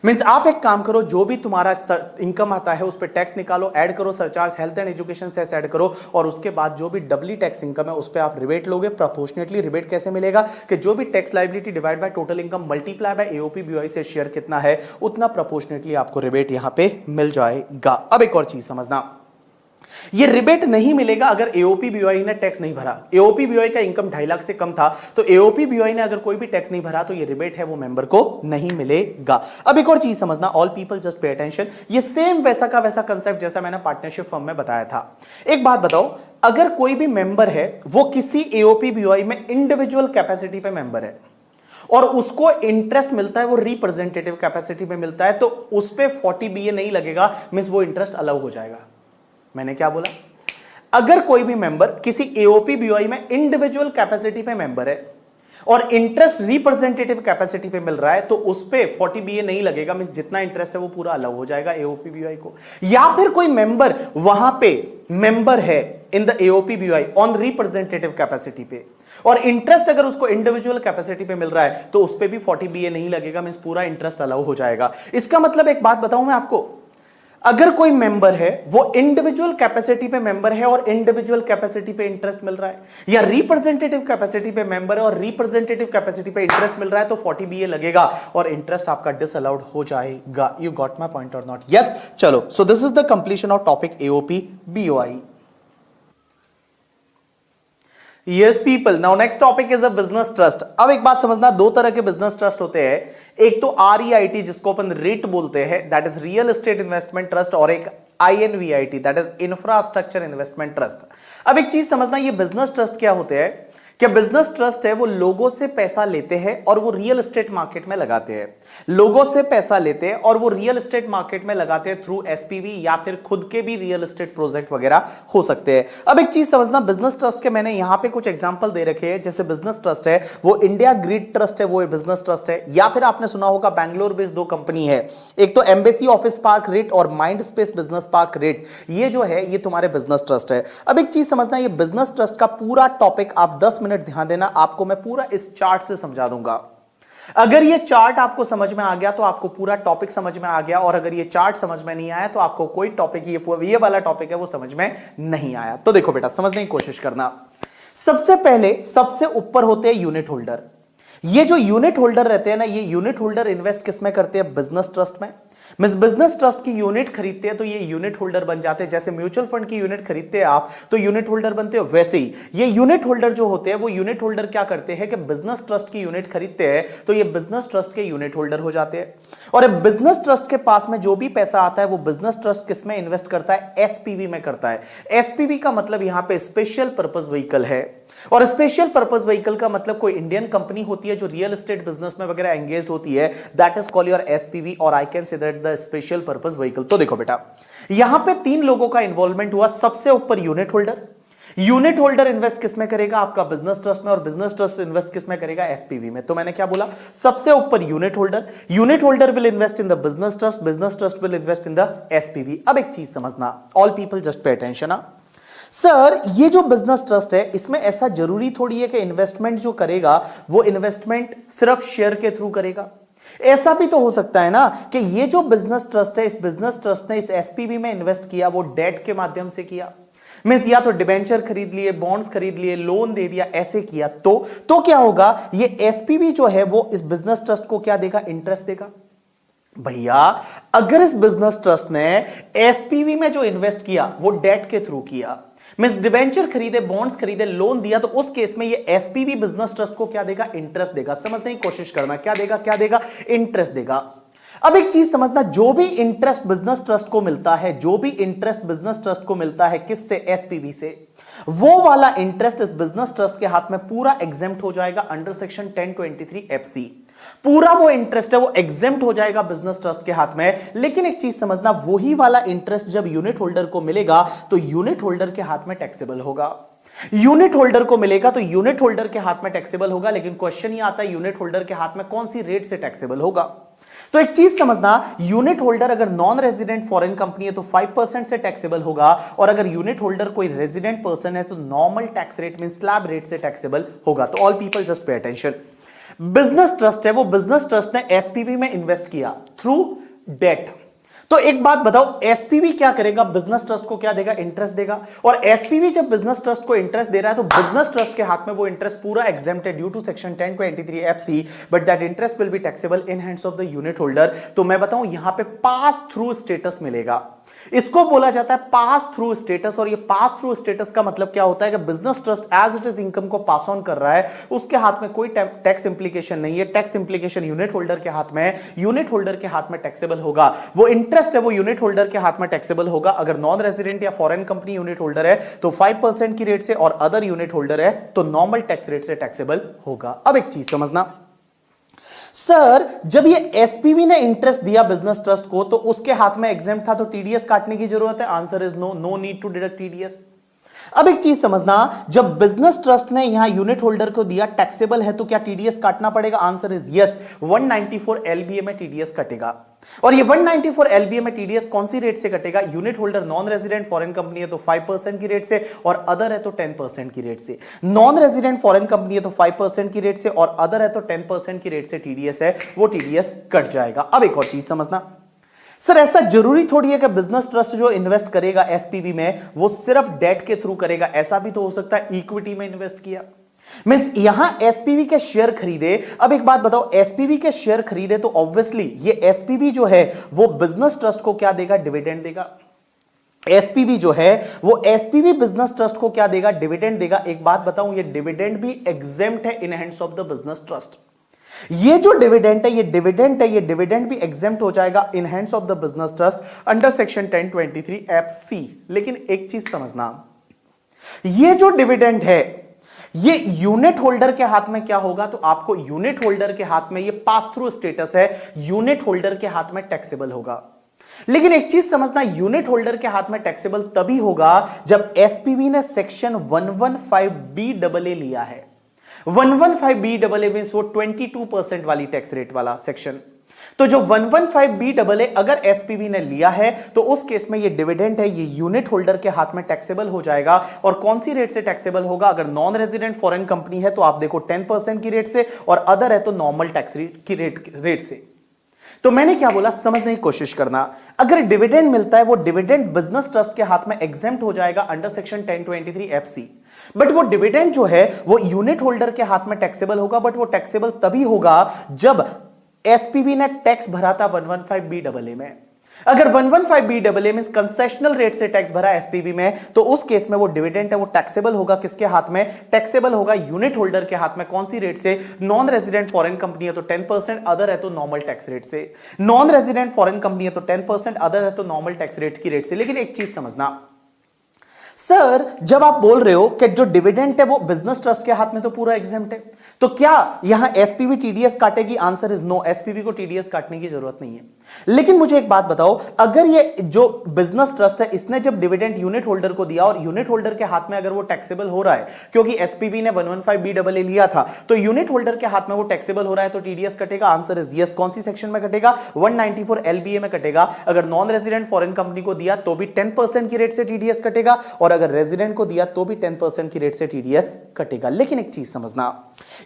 मींस आप एक काम करो, जो भी तुम्हारा इनकम आता है उस पर टैक्स निकालो, ऐड करो surcharge health and education cess add करो और उसके बाद जो भी डबली टैक्स इनकम है उस पर आप रिबेट लोगे प्रोपोर्शनेटली। रिबेट कैसे मिलेगा कि जो भी tax liability divide by total income multiply by AOP BOI से शेयर कितना है उतना प्रोपोर्शनेटली आपको रिबेट यहां पे मिल जाएगा। अब एक और चीज समझना, ये रिबेट नहीं मिलेगा अगर एओपी बीओआई ने टैक्स नहीं भरा। एओपी बीओआई का इनकम 2.5 लाख से कम था तो एओपी बीओआई ने अगर कोई भी टैक्स नहीं भरा तो ये रिबेट है वो मेंबर को नहीं मिलेगा। अब एक और चीज समझना, all people just pay attention, ये सेम वैसा का वैसा कंसेप्ट जैसा मैंने पार्टनरशिप फर्म में बताया था। एक बात बताओ, अगर कोई भी मेंबर है वो किसी एओपी बीओआई में इंडिविजुअल कैपेसिटी पे मेंबर है और उसको इंटरेस्ट मिलता है वो रिप्रेजेंटेटिव कैपेसिटी पे मिलता है तो उस पे 40 बीए नहीं लगेगा, मींस वो इंटरेस्ट अलाउ हो जाएगा। मैंने क्या बोला? अगर कोई भी मेंबर किसी एओपी बीओआई में इंडिविजुअल कैपेसिटी पे मेंबर है और इंटरेस्ट रिप्रेजेंटेटिव कैपेसिटी पे मिल रहा है तो उस पे 40 बीए नहीं लगेगा, मींस जितना इंटरेस्ट है वो पूरा अलाउ हो जाएगा एओपी बीओआई को। या फिर कोई मेंबर वहां पे मेंबर है in the AOP BOI on representative capacity पे और इंटरेस्ट अगर उसको इंडिविजुअल कैपेसिटी पे मिल रहा है तो उस पे भी 40 बीए नहीं लगेगा, मींस पूरा इंटरेस्ट अलाउ हो जाएगा। इसका मतलब एक बात बताऊं मैं आपको, अगर कोई मेंबर है वो इंडिविजुअल कैपेसिटी पे मेंबर है और इंडिविजुअल कैपेसिटी पे इंटरेस्ट मिल रहा है, या रिप्रेजेंटेटिव कैपेसिटी पे मेंबर है और रिप्रेजेंटेटिव कैपेसिटी पे इंटरेस्ट मिल रहा है तो 40 बीए लगेगा और इंटरेस्ट आपका डिसअलाउड हो जाएगा। यू गॉट माय पॉइंट और नॉट? यस, चलो, सो this is the completion of topic AOP BOI. Yes people, now next topic is a business trust। अब एक बात समझना, दो तरह के बिजनेस ट्रस्ट होते हैं, एक तो REIT जिसको अपन रिट बोलते हैं, that is real estate investment trust, और एक INVIT that is infrastructure investment trust. अब एक चीज समझना, ये बिजनेस ट्रस्ट क्या होते हैं? क्या बिजनेस ट्रस्ट है वो लोगों से पैसा लेते हैं और वो रियल एस्टेट मार्केट में लगाते हैं। लोगों से पैसा लेते हैं और वो रियल एस्टेट मार्केट में लगाते हैं थ्रू एसपीवी या फिर खुद के भी रियल एस्टेट प्रोजेक्ट वगैरह हो सकते हैं। अब एक चीज समझना, बिजनेस ट्रस्ट के मैंने यहां पे कुछ एग्जांपल दे रखे हैं, जैसे बिजनेस ट्रस्ट है वो इंडिया ग्रिड ट्रस्ट है, वो बिजनेस ट्रस्ट है, या फिर आपने सुना होगा बैंगलोर बेस्ड दो कंपनी है, एक तो एम्बेसी ऑफिस पार्क रिट और mind space business park writ, ये जो है ये तुम्हारे बिजनेस ट्रस्ट है। अब एक चीज समझना, ये बिजनेस ट्रस्ट का पूरा टॉपिक आप 10 मिनट ध्यान देना, आपको मैं पूरा इस चार्ट से समझा दूंगा। अगर ये चार्ट आपको समझ में आ गया तो आपको पूरा टॉपिक समझ में आ गया, और अगर ये चार्ट समझ में नहीं आया तो आपको कोई टॉपिक, ये वाला टॉपिक है वो समझ में नहीं आया। तो देखो बेटा, समझने की कोशिश करना। सबसे पहले सबसे ऊपर होते हैं यूनिट होल्डर। ये जो यूनिट होल्डर रहते हैं ना, ये यूनिट होल्डर इन्वेस्ट किस में करते हैं? बिजनेस ट्रस्ट में। मिस बिजनेस ट्रस्ट की यूनिट खरीदते हैं तो ये यूनिट होल्डर बन जाते हैं। जैसे म्यूचुअल फंड की यूनिट खरीदते हैं आप तो यूनिट होल्डर बनते हो, वैसे ही ये यूनिट होल्डर जो होते हैं वो यूनिट होल्डर क्या करते हैं कि बिजनेस ट्रस्ट की यूनिट खरीदते हैं तो ये बिजनेस ट्रस्ट के यूनिट होल्डर हो जाते हैं। और बिजनेस ट्रस्ट के पास में जो भी पैसा आता है वो बिजनेस ट्रस्ट किस में इन्वेस्ट करता है? एसपीवी में करता है। एसपीवी का मतलब यहां पे स्पेशल पर्पस व्हीकल है, और स्पेशल पर्पस व्हीकल का मतलब कोई इंडियन कंपनी होती है जो रियल एस्टेट बिजनेस में वगैरह एंगेज होती है, that is called your SPV, और I can say that the special purpose vehicle. तो देखो बेटा, यहां पे 3 लोगों का इन्वॉल्वमेंट हुआ। सबसे ऊपर unit holder, unit holder invest किसमें करेगा? आपका बिजनेस ट्रस्ट में, और बिजनेस ट्रस्ट इन्वेस्ट किसमें करेगा? एसपीवी में। तो मैंने क्या बोला? सबसे ऊपर unit holder, unit holder will invest in the business trust will invest in the SPV. अब एक चीज समझना, all people just pay attention. Sir ये जो बिजनेस ट्रस्ट है, इसमें ऐसा जरूरी थोड़ी है कि इन्वेस्टमेंट जो करेगा वो इन्वेस्टमेंट सिर्फ शेयर के थ्रू करेगा। ऐसा भी तो हो सकता है ना कि ये जो बिजनेस ट्रस्ट है, इस बिजनेस ट्रस्ट ने इस एसपीवी में इन्वेस्ट किया, वो डेट के माध्यम से किया, मींस या तो डिबेंचर खरीद लिए, बॉन्ड्स खरीद लिए, लोन दे दिया, ऐसे किया, तो क्या होगा? ये एसपीवी जो है वो इस बिजनेस ट्रस्ट को क्या देगा? इंटरेस्ट देगा। भैया अगर इस बिजनेस ट्रस्ट ने एसपीवी में जो इन्वेस्ट किया वो डेट के थ्रू किया, मींस डिबेंचर खरीदे, बॉन्ड्स खरीदे, लोन दिया, तो उस केस में ये एसपीवी बिजनेस ट्रस्ट को क्या देगा? इंटरेस्ट देगा। समझने की कोशिश करना, क्या देगा? क्या देगा? इंटरेस्ट देगा। अब एक चीज समझना, जो भी इंटरेस्ट बिजनेस ट्रस्ट को मिलता है, जो भी इंटरेस्ट बिजनेस ट्रस्ट को मिलता है, किससे? एसपीवी से, वो वाला इंटरेस्ट इस बिजनेस ट्रस्ट के हाथ में पूरा एग्जेम्प्ट हो जाएगा अंडर सेक्शन 1023 एफसी। पूरा वो इंटरेस्ट है वो एग्जेम्प्ट हो जाएगा बिजनेस ट्रस्ट के हाथ में। लेकिन एक चीज समझना, वही वाला इंटरेस्ट जब यूनिट होल्डर को मिलेगा तो यूनिट होल्डर के हाथ में टैक्सेबल होगा। यूनिट होल्डर को मिलेगा तो यूनिट होल्डर के हाथ में टैक्सेबल होगा। लेकिन क्वेश्चन ये आता है, यूनिट होल्डर के हाथ में कौन सी रेट से टैक्सेबल होगा? तो एक चीज समझना, यूनिट होल्डर अगर नॉन रेजिडेंट फॉरेन कंपनी है तो 5% से टैक्सेबल होगा, और अगर यूनिट होल्डर कोई रेजिडेंट पर्सन है तो normal tax rate mean slab rate से टैक्सेबल होगा। तो all people just pay attention. Business trust है, वो बिजनेस ट्रस्ट ने एसपीवी में इन्वेस्ट किया थ्रू डेट। तो एक बात बताओ, एसपीवी क्या करेगा? बिजनेस ट्रस्ट को क्या देगा? इंटरेस्ट देगा। और एसपीवी जब बिजनेस ट्रस्ट को इंटरेस्ट दे रहा है तो बिजनेस ट्रस्ट के हाथ में वो इंटरेस्ट पूरा एग्जेम्प्ट है due to section 1023 FC, but that interest will be taxable in hands of the unit holder. तो मैं बताऊं, यहां पे पास थ्रू स्टेटस मिलेगा, इसको बोला जाता है पास थ्रू स्टेटस। और ये पास थ्रू स्टेटस का मतलब क्या होता है कि business trust as it is income को पास ऑन कर रहा है, उसके हाथ में कोई टैक्स इंप्लीकेशन नहीं है। टैक्स इंप्लीकेशन यूनिट होल्डर के हाथ में, यूनिट होल्डर के हाथ में टैक्सेबल होगा। वो इंटरेस्ट है वो यूनिट होल्डर के हाथ में टैक्सेबल होगा। अगर नॉन रेजिडेंट या फॉरेन कंपनी यूनिट होल्डर है तो 5% की रेट से, और अदर यूनिट होल्डर है तो नॉर्मल टैक्स रेट से टैक्सेबल होगा। अब एक चीज समझना, सर जब ये एसपीवी ने इंटरेस्ट दिया बिजनेस ट्रस्ट को तो उसके हाथ में एग्जेम्प्ट था, तो टीडीएस काटने की जरूरत है? Answer is no, no need to deduct TDS. अब एक चीज समझना, जब बिजनेस ट्रस्ट ने यहां यूनिट होल्डर को दिया टैक्सेबल है तो क्या टीडीएस काटना पड़ेगा? आंसर इज यस, 194 एलबीए में टीडीएस कटेगा। और ये 194 एलबीए में टीडीएस कौन सी रेट से कटेगा? Unit holder non resident foreign company है तो 5% की रेट से, और अदर है तो 10% की रेट से। नॉन रेजिडेंट फॉरेन कंपनी है तो 5% की रेट से, और अदर है तो 10% की रेट से टीडीएस है, वो टीडीएस कट जाएगा। अब एक और चीज समझना, सर ऐसा जरूरी थोड़ी है कि बिजनेस ट्रस्ट जो इन्वेस्ट करेगा एसपीवी में वो सिर्फ डेट के थ्रू करेगा। ऐसा भी तो हो सकता है इक्विटी में इन्वेस्ट किया, मींस यहां एसपीवी के शेयर खरीदे। अब एक बात बताओ, एसपीवी के शेयर खरीदे तो ऑब्वियसली ये एसपीवी जो है वो बिजनेस ट्रस्ट को क्या देगा? डिविडेंड देगा। एसपीवी जो है वो एसपीवी बिजनेस ट्रस्ट को क्या देगा? डिविडेंड देगा। एक बात बताऊं, ये डिविडेंड भी एग्जेम्प्ट है इन hands of the business trust. ये जो डिविडेंड है, ये डिविडेंड है, ये डिविडेंड भी एग्जेम्प्ट हो जाएगा in hands of the business trust under section 1023 FC. लेकिन एक चीज समझना, ये जो डिविडेंड है ये यूनिट होल्डर के हाथ में क्या होगा? तो आपको यूनिट होल्डर के हाथ में, ये पास थ्रू स्टेटस है, यूनिट होल्डर के हाथ में टैक्सेबल होगा। लेकिन एक चीज समझना, यूनिट होल्डर के हाथ में टैक्सेबल तभी होगा जब एसपीवी ने सेक्शन 115BAA लिया है। 115BAA मींस वो 22% वाली टैक्स रेट वाला सेक्शन। तो जो 115BAA अगर एसपीवी ने लिया है तो उस केस में ये डिविडेंड है, ये यूनिट होल्डर के हाथ में टैक्सेबल हो जाएगा। और कौन सी रेट से टैक्सेबल होगा? अगर नॉन रेजिडेंट फॉरेन कंपनी है तो आप देखो 10% की रेट से, और अदर है तो नॉर्मल टैक्स रेट की रेट से। तो मैंने क्या बोला, समझने की कोशिश करना। अगर डिविडेंड मिलता है वो डिविडेंड बिजनेस ट्रस्ट के हाथ में एग्जेम्प्ट हो जाएगा अंडर सेक्शन 1023 एफसी, बट वो डिविडेंड जो है वो यूनिट होल्डर के हाथ में टैक्सेबल होगा। बट वो टैक्सेबल तभी होगा जब एसपीवी ने टैक्स भरा था 115BAA में। अगर 115BAA मींस कंसेशनल रेट से टैक्स भरा एसपीवी में तो उस केस में वो डिविडेंड है वो टैक्सेबल होगा किसके हाथ में? टैक्सेबल होगा यूनिट होल्डर के हाथ में। कौन सी रेट से? नॉन रेजिडेंट फॉरेन कंपनी है तो 10%, अदर है तो नॉर्मल टैक्स रेट से। नॉन रेजिडेंट फॉरेन कंपनी है तो 10%, अदर है तो नॉर्मल टैक्स रेट की रेट से। लेकिन एक चीज समझना, सर जब आप बोल रहे हो कि जो डिविडेंड है वो बिजनेस ट्रस्ट के हाथ में तो पूरा एग्जेम्प्ट है, तो क्या यहां एसपीवी टीडीएस काटेगी? आंसर इज नो, एसपीवी को टीडीएस काटने की जरूरत नहीं है। लेकिन मुझे एक बात बताओ, अगर ये जो बिजनेस ट्रस्ट है इसने जब डिविडेंड यूनिट होल्डर को दिया और यूनिट होल्डर के हाथ में अगर वो टैक्सेबल हो रहा है, क्योंकि एसपीवी ने 115BAA लिया था, तो यूनिट होल्डर के हाथ में वो टैक्सेबल हो रहा है, तो टीडीएस कटेगा। Answer is yes. कौन सी सेक्शन में कटेगा? 194 में कटेगा। अगर नॉन रेजिडेंट फॉरेन कंपनी को दिया तो भी 10% की रेट से टीडीएस कटेगा, और अगर रेजिडेंट को दिया तो भी 10% की रेट से टीडीएस कटेगा। लेकिन एक चीज समझना,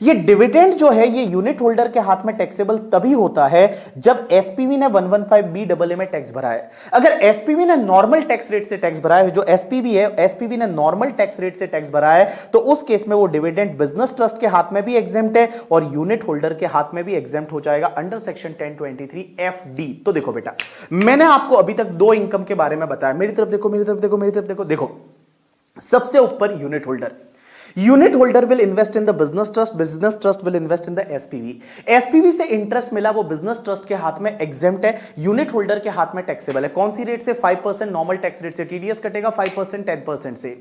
ये डिविडेंड जो है ये यूनिट होल्डर के हाथ में टैक्सेबल तभी होता है जब एसपीवी ने 115BAA में टैक्स भरा है। अगर एसपीवी ने नॉर्मल टैक्स रेट से टैक्स भरा है, जो एसपीवी है, एसपीवी ने नॉर्मल टैक्स रेट से टैक्स भरा है, तो उस केस में वो डिविडेंड बिजनेस ट्रस्ट के हाथ में भी एग्जेम्प्ट है और यूनिट होल्डर के हाथ में भी एग्जेम्प्ट हो जाएगा अंडर सेक्शन 1023FD। तो देखो बेटा, मैंने आपको अभी तक दो इनकम के बारे में बताया। मेरी तरफ देखो, मेरी तरफ देखो, मेरी तरफ देखो। देखो, सबसे ऊपर unit holder. Unit holder will invest in the business trust will invest in the SPV. SPV से इंटरेस्ट मिला, वो बिजनेस ट्रस्ट के हाथ में एग्जेम्प्ट है, यूनिट होल्डर के हाथ में टैक्सेबल है। कौन सी रेट से? 5% नॉर्मल टैक्स रेट से। टीडीएस कटेगा 5%, 10% से।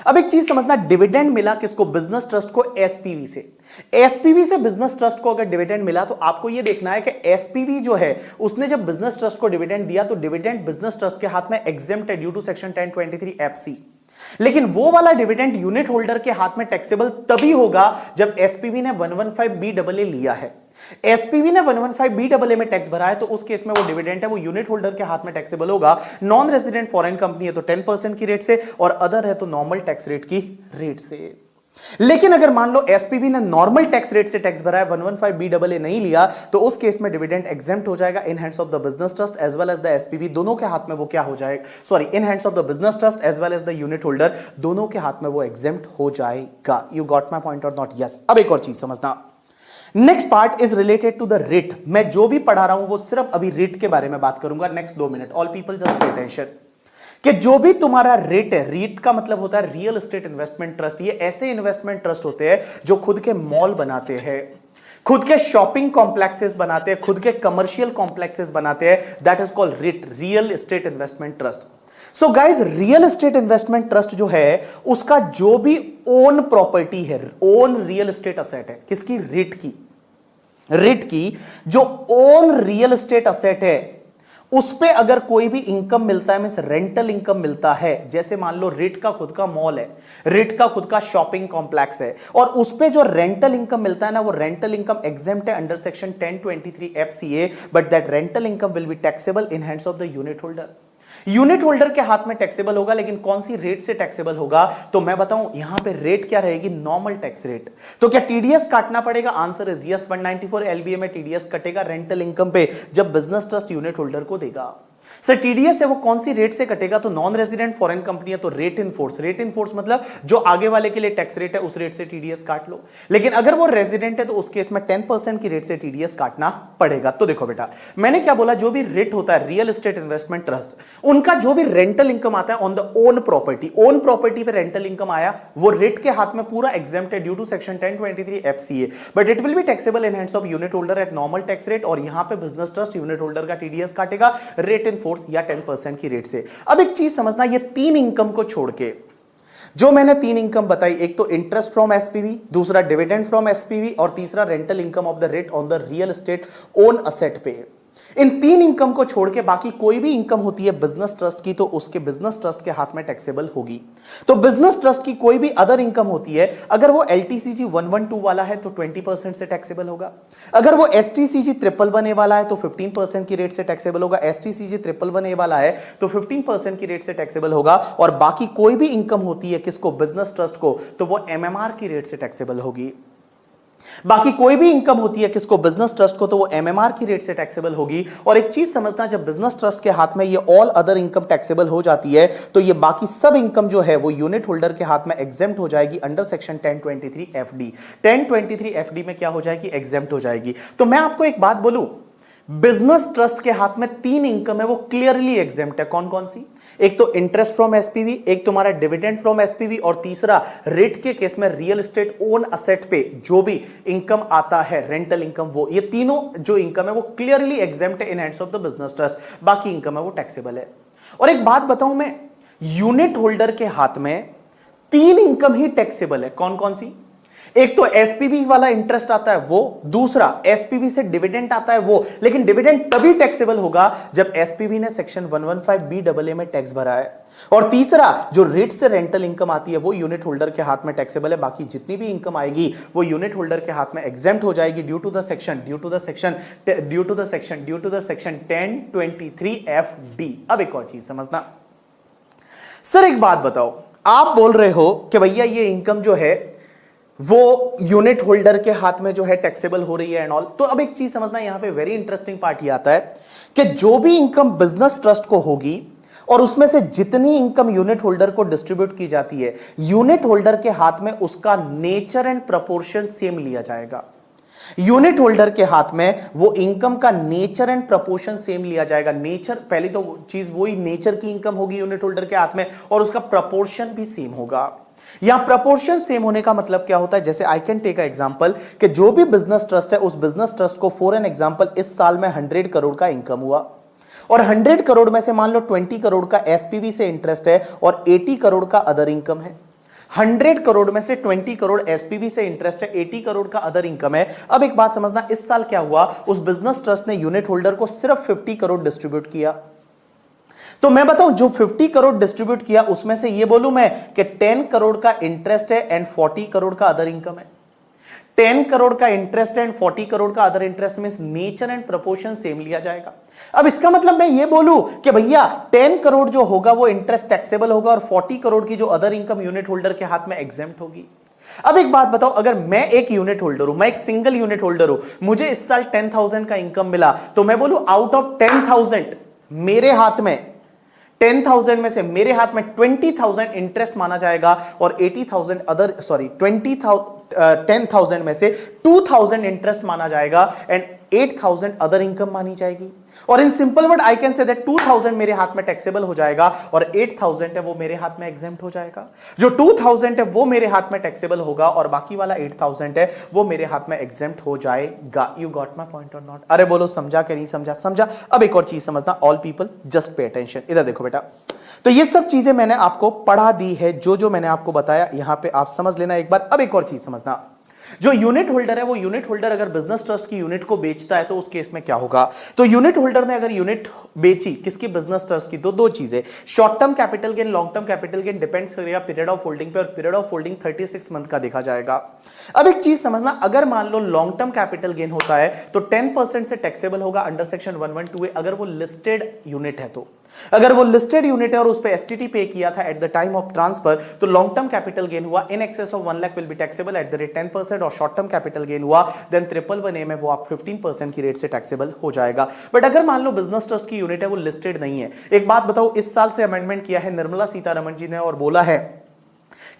अब एक चीज समझना, डिविडेंड मिला किसको? बिजनेस ट्रस्ट को, एसपीवी से। एसपीवी से बिजनेस ट्रस्ट को अगर डिविडेंड मिला तो आपको यह देखना है कि एसपीवी जो है उसने जब बिजनेस ट्रस्ट को डिविडेंड दिया तो डिविडेंड बिजनेस ट्रस्ट के हाथ में एग्जेम्प्ट है ड्यू टू सेक्शन 1023FC। लेकिन वो वाला डिविडेंड यूनिट होल्डर के हाथ में टैक्सेबल तभी होगा जब एसपीवी ने 115BAA लिया है। एसपीवी ने 115BAA में टैक्स भरा है, तो उस केस में वो डिविडेंड है वो यूनिट होल्डर के हाथ में टैक्सेबल होगा। नॉन रेजिडेंट फॉरेन कंपनी है तो 10% की रेट से, और अदर है तो नॉर्मल टैक्स रेट की रेट से। लेकिन अगर मान लो एसपीवी ने नॉर्मल टैक्स रेट से टैक्स भरा है, 115BAA नहीं लिया, तो उस केस में डिविडेंड एग्जेम्प्ट हो जाएगा in hands of the business trust as well as the SPV. दोनों के हाथ में वो क्या हो जाएगा? Sorry, in hands of the business trust as well as the unit holder, दोनों के हाथ में वो एग्जेम्प्ट हो जाएगा। यू गॉट माई पॉइंट और नॉट? यस। अब एक और चीज समझना, next part is related to the REIT. मैं जो भी पढ़ा रहा हूं वो सिर्फ अभी रेट के बारे में बात करूंगा next 2 minute. All people just pay attention कि जो भी तुम्हारा रेट है, रेट का मतलब होता है रियल एस्टेट इन्वेस्टमेंट ट्रस्ट। ये ऐसे इन्वेस्टमेंट ट्रस्ट होते हैं जो खुद के मॉल बनाते हैं, खुद के शॉपिंग कॉम्प्लेक्सेस बनाते हैं, खुद के कमर्शियल कॉम्प्लेक्सेस बनाते हैं। That is called writ, real estate investment trust. So guys, real estate investment trust जो है उसका जो भी ओन प्रॉपर्टी है, ओन रियल एस्टेट असेट है, किसकी? रिट की। रिट की जो ओन रियल एस्टेट असेट है उस पे अगर कोई भी इनकम मिलता है, मींस रेंटल इनकम मिलता है, जैसे मान लो रिट का खुद का मॉल है, रिट का खुद का शॉपिंग कॉम्प्लेक्स है, और उस पे जो रेंटल इनकम मिलता है ना, वो रेंटल इनकम एग्जेम्प्ट है under section 1023FCA, but that rental income will be taxable in hands of the unit holder. Unit holder के हाथ में टैक्सेबल होगा, लेकिन कौन सी रेट से टैक्सेबल होगा? तो मैं बताऊं, यहां पे रेट क्या रहेगी? Normal tax rate. तो क्या टीडीएस काटना पड़ेगा? Answer is yes. 194LBA में टीडीएस कटेगा रेंटल इनकम पे जब बिजनेस ट्रस्ट यूनिट होल्डर को देगा। सर टीडीएस है वो कौन सी रेट से कटेगा? तो नॉन रेजिडेंट फॉरेन कंपनी है तो rate in force. Rate in force मतलब जो आगे वाले के लिए टैक्स रेट है उस रेट से टीडीएस काट लो। लेकिन अगर वो रेजिडेंट है तो उस केस में 10% की रेट से टीडीएस काटना पड़ेगा। तो देखो बेटा, मैंने क्या बोला, जो भी रेट होता है रियल एस्टेट इन्वेस्टमेंट ट्रस्ट, उनका जो भी रेंटल इनकम आता है on the own property, own property पे रेंटल इनकम आया, वो रेट के हाथ में पूरा एग्जेम्प्ट है due to section 1023FCA, but it will be taxable in hands of unit holder at normal tax rate. और यहां पे बिजनेस ट्रस्ट यूनिट होल्डर का टीडीएस काटेगा रेट इन फोर्स या 10% की रेट से। अब एक चीज समझना, ये 3 इनकम को छोड़ के जो मैंने 3 इनकम बताई, एक तो इंटरेस्ट फ्रॉम एसपीवी, दूसरा डिविडेंड फ्रॉम एसपीवी, और तीसरा rental income of the rate on the real estate own asset पे। इन 3 इनकम को छोड़ के बाकी कोई भी इनकम होती है बिजनेस ट्रस्ट की, तो उसके बिजनेस ट्रस्ट के हाथ में टैक्सेबल होगी। तो बिजनेस ट्रस्ट की कोई भी अदर इनकम होती है, अगर वो LTCG 112 वाला है तो 20% से टैक्सेबल होगा। अगर वो STCG 111A वाला है तो 15% की रेट से टैक्सेबल होगा। STCG 111A वाला है तो 15% की रेट से टैक्सेबल होगा। और बाकी कोई भी इनकम होती है किसको? बिजनेस ट्रस्ट को, तो वो MMR की रेट से टैक्सेबल होगी। बाकी कोई भी इनकम होती है किसको? बिजनेस ट्रस्ट को, तो वो MMR की रेट से टैक्सेबल होगी। और एक चीज समझना, जब बिजनेस ट्रस्ट के हाथ में ये ऑल अदर इनकम टैक्सेबल हो जाती है तो ये बाकी सब इनकम जो है वो यूनिट होल्डर के हाथ में एग्जेम्प्ट हो जाएगी अंडर सेक्शन 1023FD। 1023FD में क्या हो जाएगी? एग्जेम्प्ट हो जाएगी। तो मैं आपको एक बात बोलूं, बिजनेस ट्रस्ट के हाथ में 3 इनकम है, वो क्लियरली एग्जेम्प्ट है। कौन कौन सी? एक तो इंटरेस्ट फ्रॉम एसपीवी, एक तुम्हारा डिविडेंड फ्रॉम एसपीवी, और तीसरा रेट के केस में रियल एस्टेट ओन असेट पे जो भी इनकम आता है, रेंटल इनकम, वो ये तीनों जो इनकम है वो क्लियरली एग्जेम्प्ट है इन hands of the business trust. बाकी इनकम है वो टैक्सेबल है। और एक बात बताऊं मैं, यूनिट होल्डर के हाथ में 3 इनकम ही टैक्सेबल है। कौन कौन सी? एक तो एसपीवी वाला इंटरेस्ट आता है वो, दूसरा एसपीवी से डिविडेंड आता है वो, लेकिन डिविडेंड तभी टैक्सेबल होगा जब एसपीवी ने सेक्शन 115 में टैक्स भरा है। और तीसरा जो रेट से रेंटल इनकम आती है वो यूनिट होल्डर के हाथ में टैक्सेबल है, बाकी जितनी भी इनकम आएगी वो यूनिट होल्डर के हाथ में एग्जेम्प्ट हो जाएगी due to the section 1023FD। अब एक और चीज समझना सर, एक बात बताओ, आप बोल रहे हो कि भैया ये इनकम जो है वो यूनिट होल्डर के हाथ में जो है टैक्सेबल हो रही है एंड ऑल, तो अब एक चीज समझना, यहां पे वेरी इंटरेस्टिंग पार्ट ये आता है कि जो भी इनकम बिजनेस ट्रस्ट को होगी और उसमें से जितनी इनकम यूनिट होल्डर को डिस्ट्रीब्यूट की जाती है, यूनिट होल्डर के हाथ में उसका नेचर एंड प्रपोर्शन सेम लिया जाएगा। यूनिट होल्डर के हाथ में वो इनकम का नेचर एंड प्रपोर्शन सेम लिया जाएगा। नेचर, पहली तो चीज वही नेचर की इनकम होगी यूनिट होल्डर के हाथ में, और उसका प्रपोर्शन भी सेम होगा। यहां प्रपोर्शन सेम होने का मतलब क्या होता है, जैसे I can take a example कि जो भी बिजनेस ट्रस्ट है, उस बिजनेस ट्रस्ट को फॉर एन एग्जांपल इस साल में 100 करोड़ का इनकम हुआ, और 100 करोड़ में से मान लो 20 करोड़ का एसपीवी से इंटरेस्ट है और 80 करोड़ का अदर इनकम है। 100 करोड़ में से 20 करोड़ एसपीवी से इंटरेस्ट है, 80 करोड़ का अदर इनकम है। अब एक बात समझना, इस साल क्या हुआ, उस बिजनेस ट्रस्ट ने यूनिट होल्डर को सिर्फ 50 करोड़ डिस्ट्रीब्यूट किया। तो मैं बताऊं, जो 50 करोड़ डिस्ट्रीब्यूट किया उसमें से ये बोलूं मैं कि 10 करोड़ का इंटरेस्ट है एंड 40 करोड़ का अदर इनकम है। 10 करोड़ का इंटरेस्ट एंड 40 करोड़ का other interest means nature and proportion same लिया जाएगा। अब इसका मतलब मैं ये बोलूं कि भैया 10 करोड़ जो होगा वो इंटरेस्ट टैक्सेबल होगा और 40 करोड़ की जो अदर इनकम यूनिट होल्डर के हाथ में एग्जेम्प्ट होगी। अब एक बात बताओ, अगर मैं एक यूनिट होल्डर हूं, मैं एक सिंगल यूनिट होल्डर हूं, मुझे इस साल 10,000 का इनकम मिला, तो मैं बोलूं आउट ऑफ 10,000 मेरे हाथ में 10,000 में से मेरे हाथ में 20,000 इंटरेस्ट माना जाएगा और 80,000 अदर 10,000 में से 2,000 इंटरेस्ट माना जाएगा एंड 8,000 अदर इनकम मानी जाएगी। और in simple word I can say that 2,000 मेरे हाथ में टैक्सेबल हो जाएगा और 8,000 है वो मेरे हाथ में एग्जेम्प्ट हो जाएगा। जो 2,000 है वो मेरे हाथ में टैक्सेबल होगा और बाकी वाला 8,000 है वो मेरे हाथ में एग्जेम्प्ट हो जाएगा। यू गॉट माय पॉइंट और नॉट? अरे बोलो समझा कि नहीं समझा? समझा। अब एक और चीज समझना, all people just pay attention. इधर देखो बेटा, तो ये सब चीजें मैंने आपको पढ़ा दी है, जो मैंने आपको बताया यहां पे आप समझ लेना एक बार। अब एक और चीज समझना, जो यूनिट होल्डर है वो यूनिट होल्डर अगर बिजनेस ट्रस्ट की यूनिट को बेचता है तो उस केस में क्या होगा। तो यूनिट होल्डर ने अगर यूनिट बेची किसकी, बिजनेस ट्रस्ट की, तो दो चीजें, short term capital gain, long term capital gain depends करेगा पीरियड ऑफ होल्डिंग पे, और पीरियड ऑफ होल्डिंग 36 मंथ का देखा जाएगा। अब एक चीज समझना, अगर मान लो लॉन्ग टर्म कैपिटल गेन होता है तो 10% से टैक्सेबल होगा अंडर सेक्शन 112A अगर वो लिस्टेड यूनिट है। तो अगर वो लिस्टेड यूनिट है और उस पे एसटीटी पे किया था at the time of transfer, तो लॉन्ग टर्म कैपिटल गेन हुआ in excess of 1 lakh will be taxable at the rate 10%, और शॉर्ट टर्म कैपिटल गेन हुआ देन 111A में वो आप 15% की रेट से टैक्सेबल हो जाएगा। बट अगर मान लो बिजनेस ट्रस्ट की यूनिट है वो लिस्टेड नहीं है, एक बात बताओ, इस साल से अमेंडमेंट किया है निर्मला सीतारमण जी ने और बोला है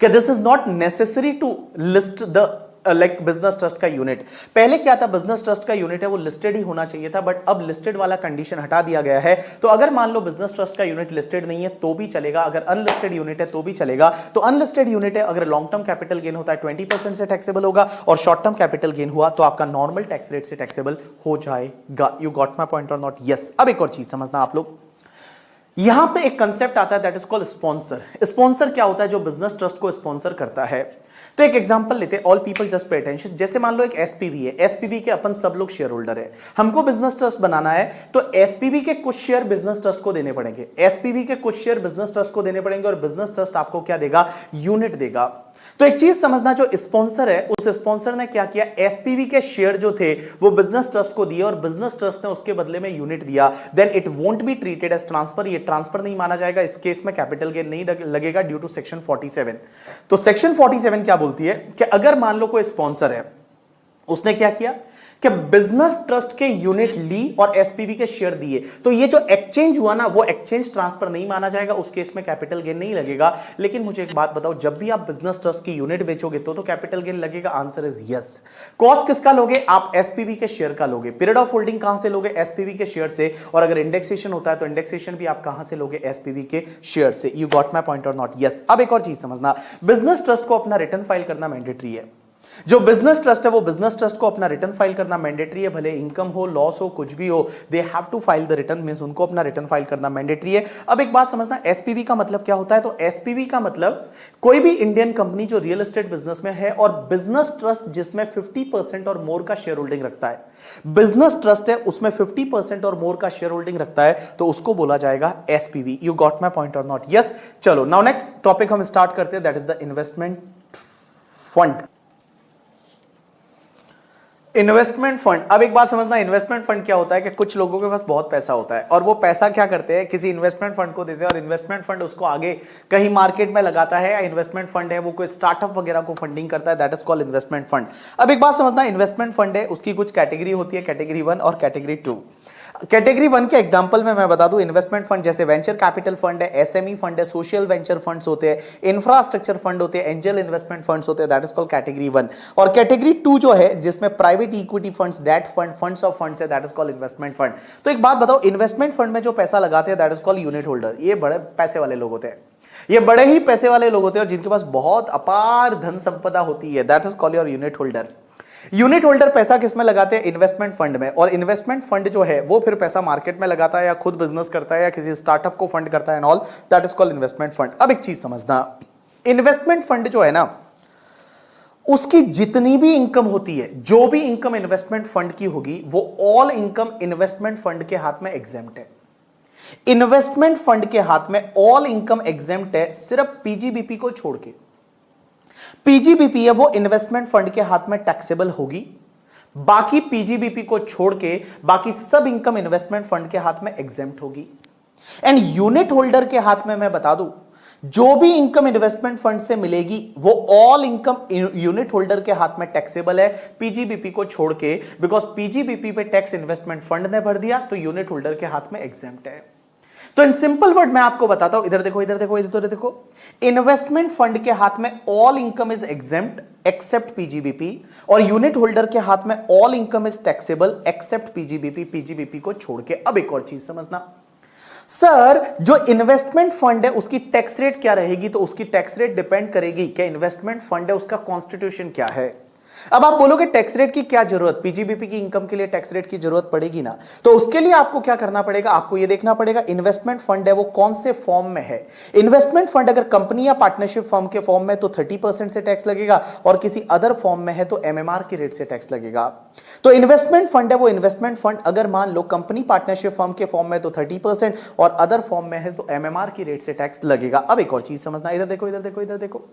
कि this is not necessary to list the like business trust का यूनिट। पहले क्या था, बिजनेस ट्रस्ट का यूनिट है वो लिस्टेड ही होना चाहिए था, बट अब लिस्टेड वाला कंडीशन हटा दिया गया है। तो अगर मान लो बिजनेस ट्रस्ट का यूनिट लिस्टेड नहीं है तो भी चलेगा, अगर अनलिस्टेड यूनिट है तो भी चलेगा। तो अनलिस्टेड यूनिट है अगर लॉन्ग टर्म कैपिटल गेन होता है 20% से टैक्सेबल होगा और शॉर्ट टर्म कैपिटल गेन हुआ तो आपका नॉर्मल टैक्स रेट से टैक्सेबल हो जाएगा। यू गॉट माय पॉइंट और नॉट? यस। अब एक और चीज समझना आप लोग, यहां पे एक कंसेप्ट आता है that is called sponsor. Sponsor क्या होता है, जो बिजनेस ट्रस्ट को स्पॉन्सर करता है। तो एक एग्जांपल लेते हैं, all people just pay attention. जैसे मान लो एक एसपीवी है, एसपीवी के अपन सब लोग शेयर होल्डर है, हमको बिजनेस ट्रस्ट बनाना है, तो एसपीवी के कुछ शेयर बिजनेस ट्रस्ट को देने पड़ेंगे, एसपीवी के कुछ शेयर बिजनेस ट्रस्ट को देने पड़ेंगे और बिजनेस ट्रस्ट आपको क्या देगा, यूनिट देगा। तो एक चीज समझना, जो स्पॉन्सर है उस स्पॉन्सर ने क्या किया, एसपीवी के शेयर जो थे वो बिजनेस ट्रस्ट को दिए और बिजनेस ट्रस्ट ने उसके बदले में यूनिट दिया, then it won't be treated as transfer. ये ट्रांसफर नहीं माना जाएगा, इस केस में कैपिटल गेन नहीं लगेगा ड्यू टू सेक्शन 47। तो सेक्शन 47 क्या बोलती है कि अगर मान लो कोई स्पॉन्सर है, उसने क्या किया कि बिजनेस ट्रस्ट के यूनिट ली और एसपीवी के शेयर दिए, तो ये जो एक्सचेंज हुआ ना वो एक्सचेंज ट्रांसफर नहीं माना जाएगा, उस केस में कैपिटल गेन नहीं लगेगा। लेकिन मुझे एक बात बताओ, जब भी आप बिजनेस ट्रस्ट की यूनिट बेचोगे तो कैपिटल गेन लगेगा? Answer is yes. कॉस्ट किसका लोगे आप? एसपीवी के शेयर का लोगे। पीरियड ऑफ होल्डिंग कहां से लोगे? एसपीवी के शेयर से। और अगर इंडेक्सेशन होता है तो इंडेक्सेशन भी आप कहां से लोगे? एसपीवी के शेयर से। यू गॉट माय पॉइंट और नॉट? यस। अब एक और चीज समझना, बिजनेस ट्रस्ट को अपना रिटर्न फाइल करना मैंडेटरी है। जो बिजनेस ट्रस्ट है वो बिजनेस ट्रस्ट को अपना रिटर्न फाइल करना मैंडेटरी है, भले इनकम हो लॉस हो कुछ भी हो, they have to file the return, means उनको अपना रिटर्न फाइल करना मैंडेटरी है। अब एक बात समझना, एसपीवी का मतलब क्या होता है? तो एसपीवी का मतलब कोई भी इंडियन कंपनी जो रियल एस्टेट बिजनेस में है और बिजनेस ट्रस्ट जिसमें 50% और मोर का शेयर होल्डिंग रखता है, बिजनेस ट्रस्ट है उसमें 50% और मोर का शेयर होल्डिंग रखता है, तो उसको बोला जाएगा SPV. You got my point और नॉट? यस। चलो नाउ नेक्स्ट टॉपिक हम स्टार्ट करते हैं, that is the investment fund. Investment fund, अब एक बात समझना, इन्वेस्टमेंट फंड क्या होता है कि कुछ लोगों के पास बहुत पैसा होता है और वो पैसा क्या करते हैं, किसी इन्वेस्टमेंट फंड को देते हैं और इन्वेस्टमेंट फंड उसको आगे कहीं मार्केट में लगाता है, या इन्वेस्टमेंट फंड है वो कोई स्टार्टअप वगैरह को फंडिंग करता है, that is called investment fund. अब एक बात समझना, इन्वेस्टमेंट फंड है उसकी कुछ कैटेगरी होती है, कैटेगरी 1 और कैटेगरी 2। कैटेगरी 1 के एग्जांपल में मैं बता दूं, इन्वेस्टमेंट फंड जैसे वेंचर कैपिटल फंड है, एसएमई फंड है, सोशल वेंचर फंड्स होते हैं, इंफ्रास्ट्रक्चर फंड होते हैं, एंजल इन्वेस्टमेंट फंड्स होते हैं, दैट इज कॉल्ड कैटेगरी 1। और कैटेगरी 2 जो है जिसमें private equity funds, debt fund, funds of funds है, that is called investment fund. तो एक बात बताओ, इन्वेस्टमेंट फंड में जो पैसा लगाते हैं that is called unit holder. ये बड़े पैसे वाले लोग होते हैं, ये बड़े ही पैसे वाले लोग होते हैं और जिनके पास बहुत अपार धन संपदा होती है, that is called your unit holder. Unit holder पैसा किसमें लगाते हैं? इन्वेस्टमेंट फंड में। और इन्वेस्टमेंट फंड जो है वो फिर पैसा मार्केट में लगाता है या खुद बिजनेस करता है या किसी स्टार्टअप को फंड करता है and all, that is called investment fund. अब एक चीज समझना, इन्वेस्टमेंट फंड जो है ना, उसकी जितनी भी इनकम होती है, जो भी इनकम इन्वेस्टमेंट फंड की होगी, वो ऑल इनकम इन्वेस्टमेंट फंड के हाथ में एग्जेम्प्ट है। इन्वेस्टमेंट फंड के हाथ में ऑल इनकम एग्जेम्प्ट है, सिर्फ पीजीबीपी को छोड़ के। पीजीबीपी है वो इन्वेस्टमेंट फंड के हाथ में टैक्सेबल होगी, बाकी पीजीबीपी को छोड़ के बाकी सब इनकम इन्वेस्टमेंट फंड के हाथ में एग्जेम्प्ट होगी। एंड यूनिट होल्डर के हाथ में मैं बता दूं, जो भी इनकम इन्वेस्टमेंट फंड से मिलेगी वो ऑल इनकम यूनिट होल्डर के हाथ में टैक्सेबल है, पीजीबीपी को छोड़ के, बिकॉज पीजीबीपी पे टैक्स इन्वेस्टमेंट फंड ने भर दिया तो यूनिट होल्डर के हाथ में एग्जेम्प्ट है। तो इन सिंपल वर्ड मैं आपको बताता हूं, इधर देखो, इधर देखो, इधर देखो, इन्वेस्टमेंट फंड के हाथ में all income is exempt except PGBP, और यूनिट होल्डर के हाथ में all income is taxable except PGBP, PGBP को छोड़ के। अब एक और चीज समझना, सर जो इन्वेस्टमेंट फंड है उसकी टैक्स रेट क्या रहेगी? तो उसकी टैक्स रेट डिपेंड करेगी क्या इन्वेस्टमेंट फंड है उसका कॉन्स्टिट्यूशन क्या है। अब आप बोलोगे टैक्स रेट की क्या जरूरत, पीजीबीपी की इनकम के लिए टैक्स रेट की जरूरत पड़ेगी ना, तो उसके लिए आपको क्या करना पड़ेगा, आपको ये देखना पड़ेगा इन्वेस्टमेंट फंड है वो कौन से फॉर्म में है। इन्वेस्टमेंट फंड अगर कंपनी या पार्टनरशिप फर्म के फॉर्म में तो 30% से टैक्स लगेगा, और किसी अदर फॉर्म में है तो एमएमआर की रेट से टैक्स लगेगा। तो इन्वेस्टमेंट फंड है वो इन्वेस्टमेंट फंड अगर मान लो कंपनी पार्टनरशिप फर्म के फॉर्म में तो 30% और अदर फॉर्म में है तो एमएमआर की रेट से टैक्स लगेगा। अब एक और चीज समझना, इधर देखो, इधर देखो, इधर देखो,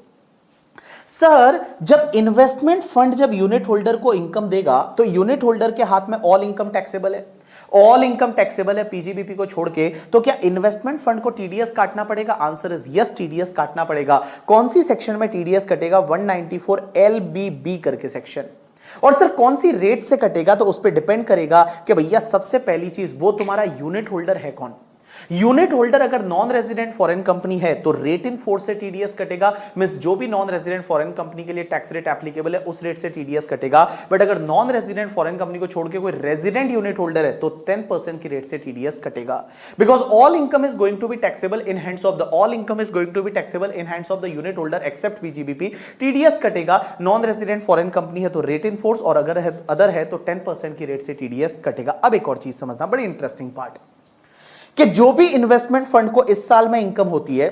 सर जब इन्वेस्टमेंट फंड जब यूनिट होल्डर को इनकम देगा तो यूनिट होल्डर के हाथ में ऑल इनकम टैक्सेबल है, ऑल इनकम टैक्सेबल है पीजीबीपी को छोड़ के, तो क्या इन्वेस्टमेंट फंड को टीडीएस काटना पड़ेगा? आंसर इज यस, टीडीएस काटना पड़ेगा। कौन सी सेक्शन में टीडीएस कटेगा? 194 LBB करके सेक्शन। और सर कौन सी रेट से कटेगा? तो उस पर डिपेंड करेगा कि भैया सबसे पहली चीज वो तुम्हारा यूनिट होल्डर है कौन। यूनिट होल्डर अगर नॉन रेजिडेंट फॉरेन कंपनी है तो रेट इन फोर्स से टीडीएस कटेगा, मींस जो भी नॉन रेजिडेंट फॉरेन कंपनी के लिए टैक्स रेट एप्लीकेबल है उस रेट से टीडीएस कटेगा। बट अगर नॉन रेजिडेंट फॉरेन कंपनी को छोड़ के कोई रेजिडेंट यूनिट होल्डर है तो 10% की रेट से टीडीएस कटेगा, because all income is going to be taxable in hands of the all income is going to be taxable in hands of the unit holder except PGBP. TDS कटेगा, non resident foreign company है तो rate in force, और अगर other है तो 10% की rate से TDS कटेगा। अब एक और चीज समझना, बड़ी इंटरेस्टिंग पार्ट, कि जो भी इन्वेस्टमेंट फंड को इस साल में इनकम होती है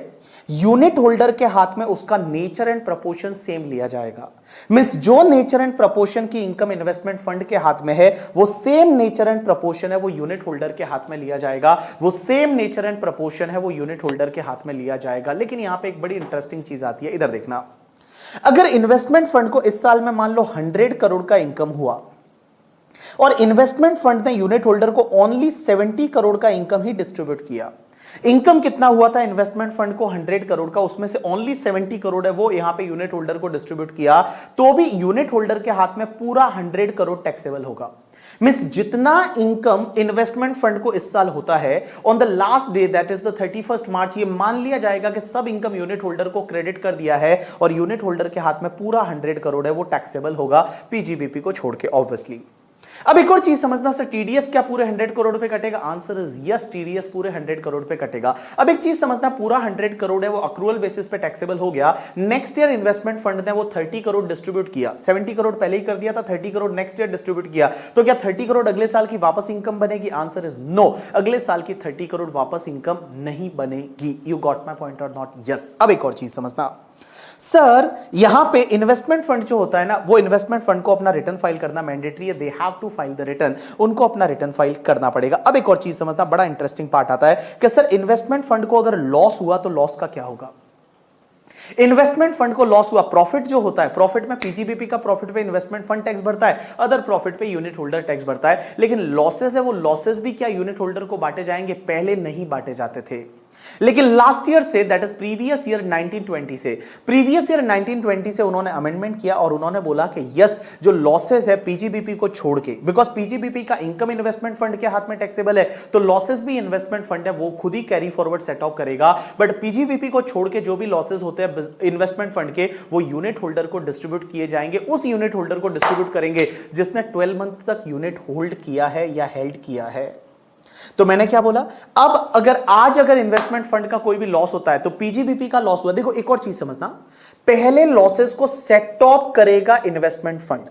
यूनिट होल्डर के हाथ में उसका नेचर एंड प्रपोर्शन सेम लिया जाएगा। मींस जो नेचर एंड प्रपोर्शन की इनकम इन्वेस्टमेंट फंड के हाथ में है वो सेम नेचर एंड प्रपोर्शन है वो यूनिट होल्डर के हाथ में लिया जाएगा, वो सेम नेचर एंड प्रपोर्शन है वो यूनिट होल्डर के हाथ में लिया जाएगा। लेकिन यहां पे एक बड़ी इंटरेस्टिंग चीज आती है, इधर देखना, अगर इन्वेस्टमेंट फंड को इस साल में मान लो 100 करोड़ का इनकम हुआ और इन्वेस्टमेंट फंड ने यूनिट होल्डर को ओनली 70 करोड़ का इनकम ही डिस्ट्रीब्यूट किया। इनकम कितना हुआ था इन्वेस्टमेंट फंड को? 100 करोड़ का, उसमें से ओनली 70 करोड़ है वो यहां पे यूनिट होल्डर को डिस्ट्रीब्यूट किया, तो भी यूनिट होल्डर के हाथ में पूरा 100 करोड़ टैक्सेबल होगा। मींस जितना इनकम इन्वेस्टमेंट फंड को इस साल होता है on the last day that is the 31 मार्च, ये मान लिया जाएगा कि सब इनकम यूनिट होल्डर को क्रेडिट कर दिया है और यूनिट होल्डर के हाथ में पूरा 100 करोड़ है वो टैक्सेबल होगा पीजीबीपी को छोड़ के ऑब्वियसली। अब एक और चीज समझना सर, टीडीएस क्या पूरे 100 करोड़ पे कटेगा? आंसर इज यस, टीडीएस पूरे 100 करोड़ पे कटेगा। अब एक चीज समझना, पूरा 100 करोड़ है वो अक्रूवल बेसिस पे टैक्सेबल हो गया। नेक्स्ट ईयर इन्वेस्टमेंट फंड ने वो 30 करोड़ डिस्ट्रीब्यूट किया, 70 करोड़ पहले ही कर दिया था, 30 करोड़ नेक्स्ट ईयर डिस्ट्रीब्यूट किया, तो क्या 30 करोड़ अगले साल की वापस इनकम बनेगी? आंसर इज नो, अगले साल की 30 करोड़ वापस इनकम नहीं बनेगी। यू गॉट माई पॉइंट और नॉट? यस। अब एक और चीज समझना सर, यहां पे इन्वेस्टमेंट फंड जो होता है ना, वो इन्वेस्टमेंट फंड को अपना रिटर्न फाइल करना मैंडेटरी है, they have to file the return, उनको अपना रिटर्न फाइल करना पड़ेगा। अब एक और चीज समझना, बड़ा इंटरेस्टिंग पार्ट आता है कि सर इन्वेस्टमेंट फंड को अगर लॉस हुआ तो लॉस का क्या होगा? इन्वेस्टमेंट फंड को लॉस हुआ, प्रॉफिट जो होता है, प्रॉफिट में पीजीबीपी का प्रॉफिट पे इन्वेस्टमेंट फंड टैक्स भरता है, अदर प्रॉफिट पे यूनिट होल्डर टैक्स भरता है। लेकिन लॉसेस है, वो लॉसेस भी क्या यूनिट होल्डर को बांटे जाएंगे? पहले नहीं बांटे जाते थे, लेकिन लास्ट ईयर से, दैट इज प्रीवियस ईयर 1920 से, प्रीवियस ईयर 1920 से उन्होंने अमेंडमेंट किया और उन्होंने बोला कि यस, जो लॉसेस है पीजीबीपी को छोड़ के, बिकॉज पीजीबीपी का इनकम इन्वेस्टमेंट फंड के हाथ में टैक्सेबल है, तो लॉसेस भी इन्वेस्टमेंट फंड है वो खुद ही कैरी फॉरवर्ड सेट ऑफ करेगा। बट पीजीबीपी को छोड़ के जो भी लॉसेस होते हैं इन्वेस्टमेंट फंड के, वो यूनिट होल्डर को डिस्ट्रीब्यूट किए जाएंगे। उस यूनिट होल्डर को डिस्ट्रीब्यूट करेंगे जिसने 12 मंथ तक यूनिट होल्ड किया है या हेल्ड किया है। तो मैंने क्या बोला, अब अगर इन्वेस्टमेंट फंड का कोई भी लॉस होता है तो पीजीबीपी का लॉस हुआ। देखो एक और चीज समझना, पहले लॉसेस को सेट ऑफ करेगा इन्वेस्टमेंट फंड।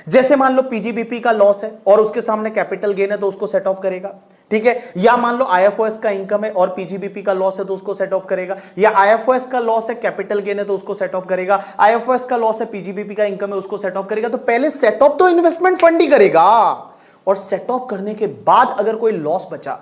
जैसे मान लो पीजीबीपी का लॉस है और उसके सामने कैपिटल गेन है तो उसको सेट ऑफ करेगा, ठीक है। या मान लो आईएफओएस का इनकम है और पीजीबीपी का लॉस है तो उसको सेट ऑफ करेगा, या आईएफओएस का लॉस है कैपिटल गेन है तो उसको सेट ऑफ करेगा, आईएफओएस का लॉस है पीजीबीपी का इनकम है उसको सेट ऑफ करेगा। तो पहले सेट ऑफ तो इन्वेस्टमेंट फंड ही करेगा, और सेट ऑफ करने के बाद अगर कोई लॉस बचा,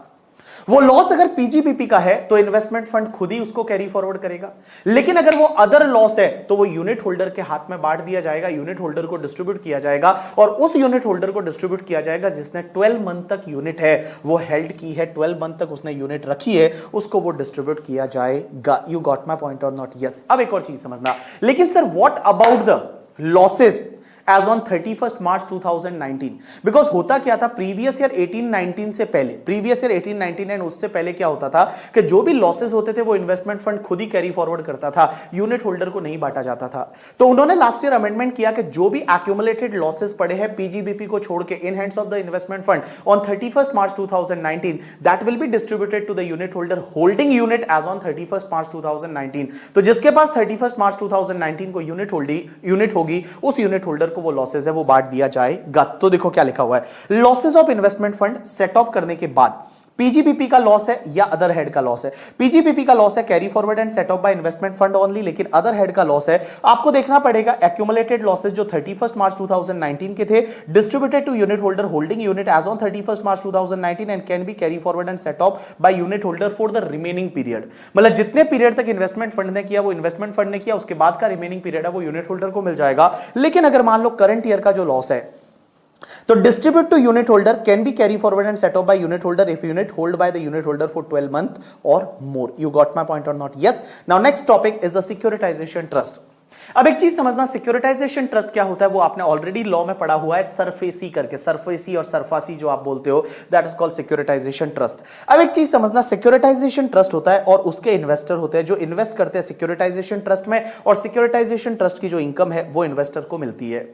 वो लॉस अगर पीजीबीपी का है तो इन्वेस्टमेंट फंड खुद ही उसको कैरी फॉरवर्ड करेगा। लेकिन अगर वो अदर लॉस है तो वो यूनिट होल्डर के हाथ में बांट दिया जाएगा, यूनिट होल्डर को डिस्ट्रीब्यूट किया जाएगा, और उस यूनिट होल्डर को डिस्ट्रीब्यूट किया जाएगा जिसने 12 मंथ तक यूनिट है वो हेल्ड की है, 12 मंथ तक उसने यूनिट रखी है, उसको वो डिस्ट्रीब्यूट किया जाएगा। यू गॉट माई पॉइंट और नॉट? यस। अब एक और चीज समझना, लेकिन sir what about the losses as on 31st March 2019? Because होता क्या था, प्रीवियस ईयर 18-19 से पहले, प्रीवियस ईयर 18-19 एंड उससे पहले क्या होता था कि जो भी लॉसेस होते थे वो इन्वेस्टमेंट फंड खुद ही कैरी फॉरवर्ड करता था, यूनिट होल्डर को नहीं बांटा जाता था। तो उन्होंने लास्ट ईयर अमेंडमेंट किया कि जो भी एक्यूमुलेटेड लॉसेस पड़े हैं पीजीबीपी को छोड़ के in hands of the investment fund on 31st March 2019, that will be distributed to the unit holder holding unit as on 31st March 2019। तो जिसके पास 31st March 2019 को यूनिट होगी, उस यूनिट होल्डर को वो लॉसेस है वो बांट दिया जाएगा। तो देखो क्या लिखा हुआ है, losses of investment fund set of करने के बाद पीजीबीपी का लॉस है या अदर हेड का लॉस है। पीजीबीपी का लॉस है carry forward and set off by investment fund only, लेकिन अदर हेड का लॉस है, आपको देखना पड़ेगा एक्यूमुलेटेड लॉसेस जो 31st March 2019 के थे, distributed to unit holder holding unit as on 31st March 2019 and can be carry forward and set off by unit holder for the remaining period. मतलब जितने पीरियड तक इन्वेस्टमेंट फंड ने किया वो investment fund ने किया, उसके बाद का रिमेनिंग पीरियड है वो यूनिट होल्डर को मिल जाएगा। लेकिन अगर मान लो करंट ईयर का जो लॉस है तो distribute to unit holder can be carry forward and set off by unit holder if unit hold by the unit holder for 12 month or more. You got my point और not? Yes. Now next topic is the securitisation trust. अब एक चीज समझना, securitisation trust क्या होता है वो आपने ऑलरेडी लॉ में पढ़ा हुआ है, सरफेसी करके, सरफेसी और सरफासी जो आप बोलते हो, that is called securitisation trust. अब एक चीज समझना, सिक्योरिटाइजेशन ट्रस्ट होता है और उसके इन्वेस्टर होते हैं जो इन्वेस्ट करते हैं सिक्योरिटाइजेशन ट्रस्ट में, और सिक्योरिटाइजेशन ट्रस्ट की जो इनकम है वो इन्वेस्टर को मिलती है।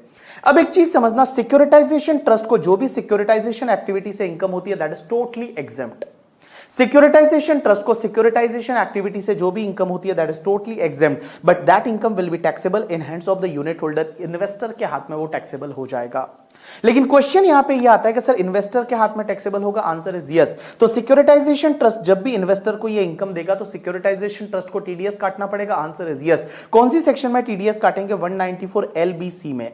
अब एक चीज समझना, सिक्योरिटाइजेशन ट्रस्ट को जो भी सिक्योरिटाइजेशन एक्टिविटी से इनकम होती है that is totally exempt. Securitisation trust को सिक्योरिटाइजेशन एक्टिविटी से जो भी इनकम होती है that is totally exempt, but that income will be taxable in hands of the unit holder. Investor के हाथ में वो टैक्सेबल हो जाएगा। लेकिन क्वेश्चन यहां पे ये आता है कि सर इन्वेस्टर के हाथ में टैक्सेबल होगा? Answer is yes. तो सिक्योरिटाइजेशन ट्रस्ट जब भी इन्वेस्टर को ये इनकम देगा तो सिक्योरिटाइजेशन ट्रस्ट को टीडीएस काटना पड़ेगा? Answer is yes. कौन सी सेक्शन में टीडीएस काटेंगे? 194 LBC में।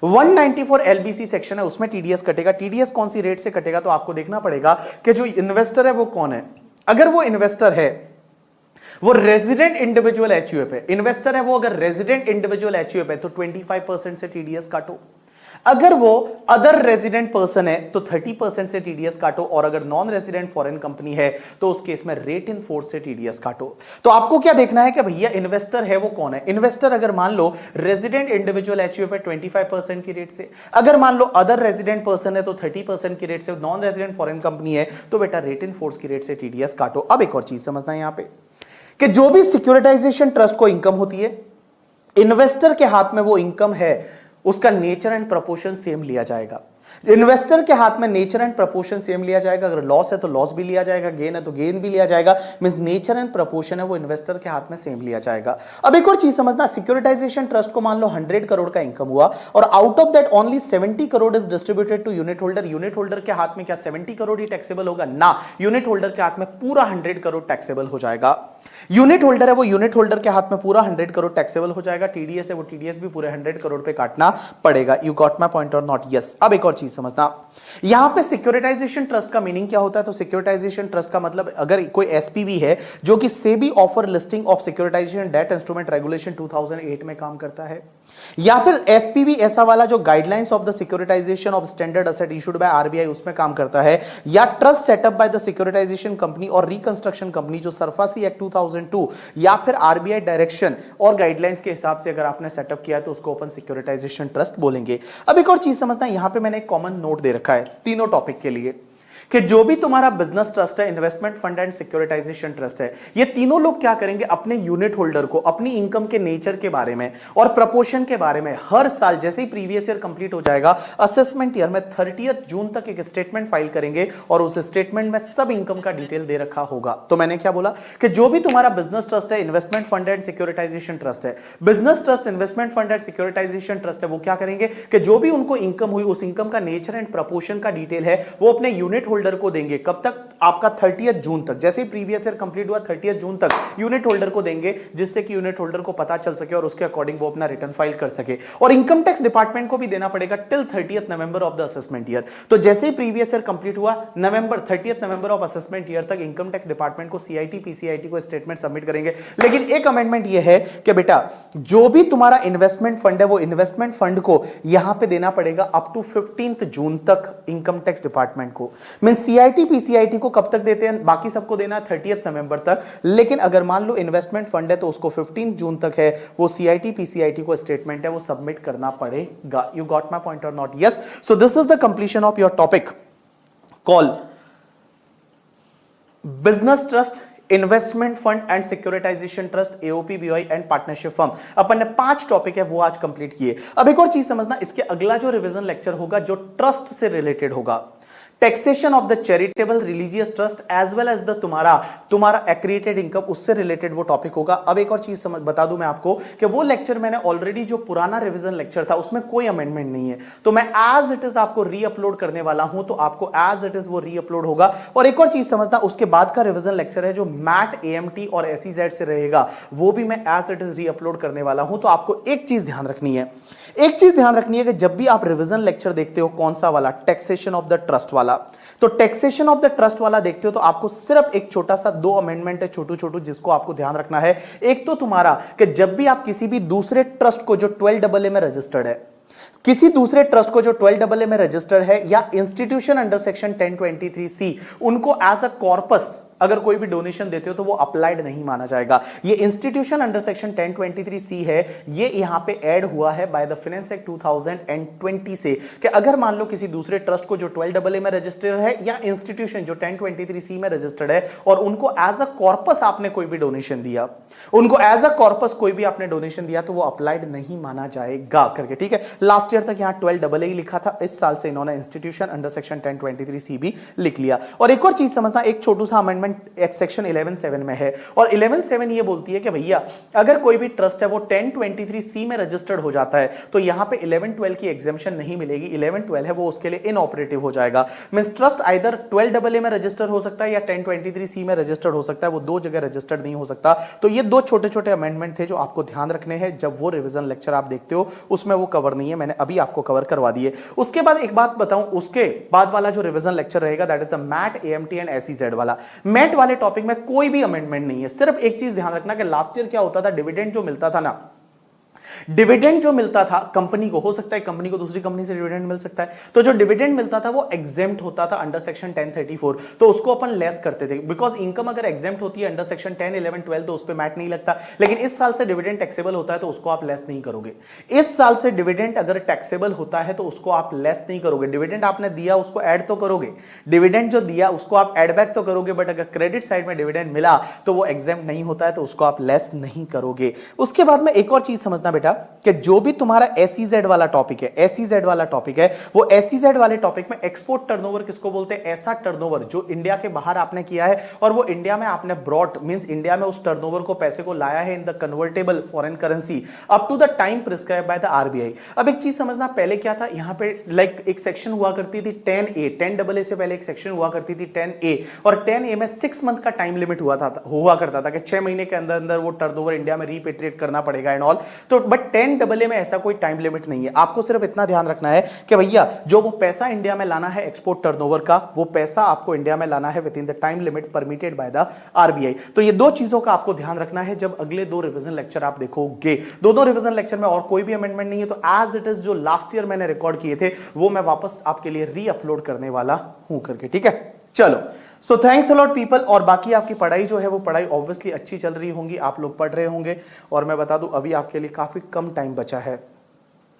194 LBC सेक्शन है उसमें टीडीएस कटेगा। टीडीएस कौन सी रेट से कटेगा तो आपको देखना पड़ेगा कि जो इन्वेस्टर है वो कौन है। अगर वो इन्वेस्टर है वो रेजिडेंट इंडिविजुअल एचयूए पे इन्वेस्टर है, वो अगर रेजिडेंट इंडिविजुअल एचयूए पे तो 25% से टीडीएस काटो। अगर वो अदर रेजिडेंट पर्सन है तो 30% से टीडीएस काटो, और अगर नॉन रेजिडेंट फॉरेन कंपनी है तो उस केस में रेट इन फोर्स से टीडीएस काटो। तो आपको क्या देखना है कि भैया इन्वेस्टर है वो कौन है। इन्वेस्टर अगर मान लो रेजिडेंट इंडिविजुअल एचयूए पे 25% की रेट से, अगर मान लो अदर रेजिडेंट पर्सन है तो 30% की रेट से, नॉन रेजिडेंट फॉरेन कंपनी है तो बेटा रेट इन फोर्स की रेट से टीडीएस काटो। अब एक और चीज समझना है यहां पे कि जो भी सिक्योरिटाइजेशन ट्रस्ट को इनकम होती है, इन्वेस्टर के हाथ में वो इनकम है, उसका नेचर एंड प्रोपोर्शन सेम लिया जाएगा। इन्वेस्टर के हाथ में नेचर एंड प्रपोर्शन सेम लिया जाएगा, अगर लॉस है तो लॉस भी लिया जाएगा, गेन है तो गेन भी लिया जाएगा, मींस नेचर एंड प्रपोर्शन है वो इन्वेस्टर के हाथ में सेम लिया जाएगा। अब एक और चीज समझना, सिक्योरिटाइजेशन ट्रस्ट को मान लो 100 करोड़ का इनकम हुआ और out of that only 70 crore is distributed to unit holder. Unit holder के हाथ में क्या 70 करोड़ ही टैक्सेबल होगा? ना, यूनिट होल्डर के हाथ में पूरा 100 करोड़ टैक्सेबल हो जाएगा। यूनिट होल्डर है वो यूनिट होल्डर के हाथ में पूरा 100 करोड़ टैक्सेबल हो जाएगा। टीडीएस है वो टीडीएस भी पूरे 100 करोड़ पे काटना पड़ेगा। यू गॉट माय पॉइंट और नॉट? यस। अब एक और चीज समझना, यहां पे सिक्योरिटाइजेशन ट्रस्ट का मीनिंग क्या होता है? तो सिक्योरिटाइजेशन ट्रस्ट का मतलब अगर कोई एसपीवी है जो कि SEBI offer listing of securitisation debt instrument regulation 2008 में काम करता है, या फिर एसपीवी ऐसा वाला जो guidelines of the securitisation of standard asset issued by RBI उसमें काम करता है, या trust setup by the securitisation company और रिकंस्ट्रक्शन कंपनी जो सरफासी एक्ट 2002 या फिर आरबीआई डायरेक्शन और गाइडलाइंस के हिसाब से अगर आपने सेटअप किया है तो उसको अपन सिक्योरिटाइजेशन ट्रस्ट बोलेंगे। अब एक और चीज समझना, यहां पे मैंने एक कॉमन नोट दे रखा है तीनों टॉपिक के लिए कि जो भी तुम्हारा बिजनेस ट्रस्ट है, investment fund and securitisation trust है, ये तीनों लोग क्या करेंगे? अपने यूनिट होल्डर को अपनी इनकम के नेचर के बारे में और प्रपोर्शन के बारे में हर साल जैसे ही प्रीवियस ईयर कंप्लीट हो जाएगा, असेसमेंट ईयर में 30 जून तक एक स्टेटमेंट फाइल करेंगे और उस स्टेटमेंट में सब इनकम का डिटेल दे रखा होगा। तो मैंने क्या बोला कि जो भी तुम्हारा बिजनेस ट्रस्ट है, investment fund and securitisation trust है, business trust, investment fund and securitisation trust है, वो क्या करेंगे कि जो भी उनको इनकम हुई उस इनकम का नेचर एंड प्रपोर्शन का डिटेल है वो अपने यूनिट होल्डर को देंगे। कब तक? आपका 30 जून तक, जैसे ही प्रीवियस ईयर कंप्लीट हुआ 30 जून तक यूनिट होल्डर को देंगे, जिससे कि यूनिट होल्डर को पता चल सके और उसके अकॉर्डिंग वो अपना रिटर्न फाइल कर सके। और इनकम टैक्स डिपार्टमेंट को भी देना पड़ेगा till 30 November of the assessment year. तो जैसे ही प्रीवियस ईयर कंप्लीट हुआ नवंबर 30 नवंबर ऑफ असेसमेंट ईयर तक इनकम टैक्स डिपार्टमेंट को सीआईटी पीसीआईटी को स्टेटमेंट सबमिट करेंगे। लेकिन एक अमेंडमेंट ये है कि बेटा जो भी तुम्हारा इन्वेस्टमेंट फंड है वो इन्वेस्टमेंट फंड को यहां पे देना पड़ेगा अप टू 15 जून तक इनकम टैक्स डिपार्टमेंट को। मैं सीआईटी पीसीआईटी को कब तक देते हैं? बाकी सबको देना है 30 नवंबर तक, लेकिन अगर मान लो इन्वेस्टमेंट फंड है तो उसको 15 जून तक है वो सीआईटी पीसीआईटी को स्टेटमेंट है वो सबमिट करना पड़ेगा। यू गॉट माय पॉइंट और not? Yes. So this is the completion of your topic call business trust, investment fund and securitisation trust, AOP, BOI and partnership firm. अपन ने 5 topic है वो आज कंप्लीट किए। अब एक और चीज समझना, इसके अगला जो रिवीजन लेक्चर होगा जो ट्रस्ट से रिलेटेड होगा, taxation of the charitable religious trust as well as the तुम्हारा एक्रिएटेड इनकम, उससे रिलेटेड वो टॉपिक होगा। अब एक और चीज समझ बता दूं मैं आपको कि वो लेक्चर मैंने ऑलरेडी जो पुराना रिवीजन लेक्चर था उसमें कोई अमेंडमेंट नहीं है, तो मैं एज इट इज आपको रीअपलोड करने वाला हूं, तो आपको एज इट इज वो रीअपलोड होगा। और एक और चीज समझना, उसके बाद का रिवीजन लेक्चर है जो मैट, एएमटी और एसईजेड से रहेगा, वो भी मैं एज इट इज रीअपलोड करने वाला हूं। तो आपको एक चीज ध्यान रखनी है, एक चीज ध्यान रखनी है कि जब भी आप रिवीजन लेक्चर देखते हो, कौन सा वाला? टैक्सेशन ऑफ द ट्रस्ट वाला। तो टैक्सेशन ऑफ द ट्रस्ट वाला देखते हो तो आपको सिर्फ एक छोटा सा 2 अमेंडमेंट है छोटू छोटू जिसको आपको ध्यान रखना है। एक तो तुम्हारा कि जब भी आप किसी भी दूसरे ट्रस्ट को जो 12AA में रजिस्टर्ड है, किसी दूसरे ट्रस्ट को जो 12AA में रजिस्टर्ड है या इंस्टीट्यूशन अंडर सेक्शन 1023C, उनको एज अ कॉर्पस अगर कोई भी डोनेशन देते हो तो वो अप्लाइड नहीं माना जाएगा। ये इंस्टीट्यूशन अंडर सेक्शन 1023C है, ये यहां पे ऐड हुआ है बाय द फाइनेंस एक्ट 2020 से कि अगर मान लो किसी दूसरे ट्रस्ट को जो 12AA में रजिस्टर्ड है या इंस्टीट्यूशन जो 1023C में रजिस्टर्ड है और उनको एज अ कॉर्पस आपने कोई भी डोनेशन दिया, उनको एज अ कॉर्पस कोई भी आपने डोनेशन दिया तो वो अप्लाइड नहीं माना जाएगा करके, ठीक है। लास्ट ईयर तक यहां 12AA ही लिखा था, इस साल से इन्होंने इंस्टीट्यूशन अंडर सेक्शन 1023C भी लिख लिया। और एक और चीज समझना, एक छोटू सा अमेंडमेंट सेक्शन 11.7 में है और 11.7 ये बोलती है कि भैया अगर कोई भी ट्रस्ट है वो 1023C में रजिस्टर्ड हो जाता है तो यहां पे 11-12 की एग्जेम्पशन नहीं मिलेगी। 11-12 है वो उसके लिए इनऑपरेटिव हो जाएगा। मींस ट्रस्ट आइदर 12AA में रजिस्टर हो सकता है या 1023C में रजिस्टर्ड हो सकता है, वो 2 जगह रजिस्टर्ड नहीं हो सकता। तो ये 2 छोटे छोटे अमेंडमेंट थे जो आपको ध्यान रखने हैं जब वो रिवीजन लेक्चर आप देखते हो, उसमें वो कवर नहीं है, मैंने अभी आपको कवर करवा दिए। उसके बाद एक बात बताऊं, उसके बाद वाला जो रिवीजन लेक्चर रहेगा that is the MAT, AMT and SEZ वाला। मैट वाले टॉपिक में कोई भी अमेंडमेंट नहीं है, सिर्फ एक चीज ध्यान रखना कि लास्ट ईयर क्या होता था, डिविडेंड जो मिलता था ना, डिविडेंड जो मिलता था कंपनी को, हो सकता है कंपनी को दूसरी कंपनी से डिविडेंड मिल सकता है, तो जो डिविडेंड मिलता था वो एग्जेम्प्ट होता था अंडर सेक्शन 1034, तो उसको अपन लेस करते थे बिकॉज इनकम अगर एग्जेम्प्ट होती है अंडर सेक्शन 10, 11, 12 तो उस पर मैट नहीं लगता। लेकिन इस साल से डिविडेंड टैक्सेबल होता है तो उसको आप लेस नहीं करोगे। इस साल से डिविडेंड अगर टैक्सेबल होता है तो उसको आप लेस नहीं करोगे। डिविडेंड आपने दिया उसको ऐड तो करोगे, डिविडेंड जो दिया उसको आप ऐड बैक तो करोगे, बट अगर क्रेडिट साइड में डिविडेंड मिला तो वो एग्जेम्प्ट नहीं होता है तो उसको आप लेस नहीं करोगे। उसके बाद में एक और चीज समझना बेटा कि जो भी तुम्हारा SEZ वाला टॉपिक है, SEZ वाला टॉपिक है, वो SEZ वाले टॉपिक में एक्सपोर्ट टर्नओवर किसको बोलते हैं? ऐसा टर्नओवर जो इंडिया के बाहर आपने किया है और वो इंडिया में आपने ब्रॉट मींस इंडिया में उस टर्नओवर को, पैसे को लाया है in the convertible foreign currency up to the time prescribe by the RBI। अब एक चीज समझना, पहले क्या था यहां पे, लाइक एक सेक्शन हुआ करती थी 10A, 10AA से पहले एक सेक्शन हुआ करती थी 10A, और 10A में 6 मंथ का टाइम लिमिट हुआ करता था कि 6 महीने के अंदर अंदर वो टर्नओवर इंडिया में रीपेट्रिएट करना पड़ेगा एंड ऑल। तो बट 10AA में ऐसा कोई टाइम लिमिट नहीं है। आपको सिर्फ इतना ध्यान रखना है कि भैया जो वो पैसा इंडिया में लाना है एक्सपोर्ट टर्नओवर का, वो पैसा आपको इंडिया में लाना है with in the time limit permitted by the RBI। तो ये दो चीजों का आपको ध्यान रखना है जब अगले 2 रिवीजन लेक्चर आप देखोगे। दोनों रिवीजन लेक्चर में और कोई भी अमेंडमेंट नहीं है, तो एज इट इज जो लास्ट ईयर मैंने रिकॉर्ड किए थे वो मैं वापस आपके लिए री अपलोड करने वाला हूं करके, ठीक है। चलो, so thanks a lot people. और बाकी आपकी पढ़ाई जो है वो पढ़ाई ऑब्वियसली अच्छी चल रही होंगी, आप लोग पढ़ रहे होंगे, और मैं बता दूं अभी आपके लिए काफी कम टाइम बचा है।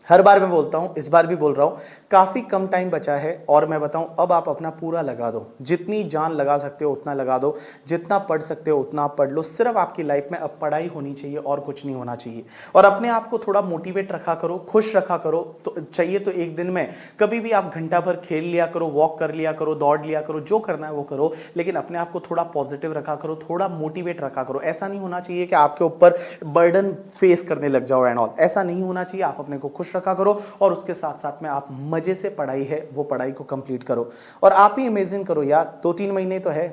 हर बार मैं बोलता हूं, इस बार भी बोल रहा हूं, काफी कम टाइम बचा है, और मैं बताऊं अब आप अपना पूरा लगा दो, जितनी जान लगा सकते हो उतना लगा दो, जितना पढ़ सकते हो उतना पढ़ लो। सिर्फ आपकी लाइफ में अब पढ़ाई होनी चाहिए और कुछ नहीं होना चाहिए। और अपने आप को थोड़ा मोटिवेट रखा करो, खुश रखा करो। तो चाहिए तो एक दिन में कभी भी आप घंटा भर खेल लिया करो, वॉक कर लिया करो, दौड़ लिया करो, जो करना है वो करो, लेकिन अपने आप को थोड़ा पॉजिटिव रखा करो, थोड़ा मोटिवेट रखा करो। ऐसा नहीं होना चाहिए कि आपके ऊपर बर्डन फेस करने लग जाओ एंड ऑल, ऐसा नहीं होना चाहिए। आप अपने को खुश रखा करो और उसके साथ साथ में आप मजे से पढ़ाई है वो पढ़ाई को कंप्लीट करो। और आप ही इमेजिन करो यार, 2-3 महीने तो है,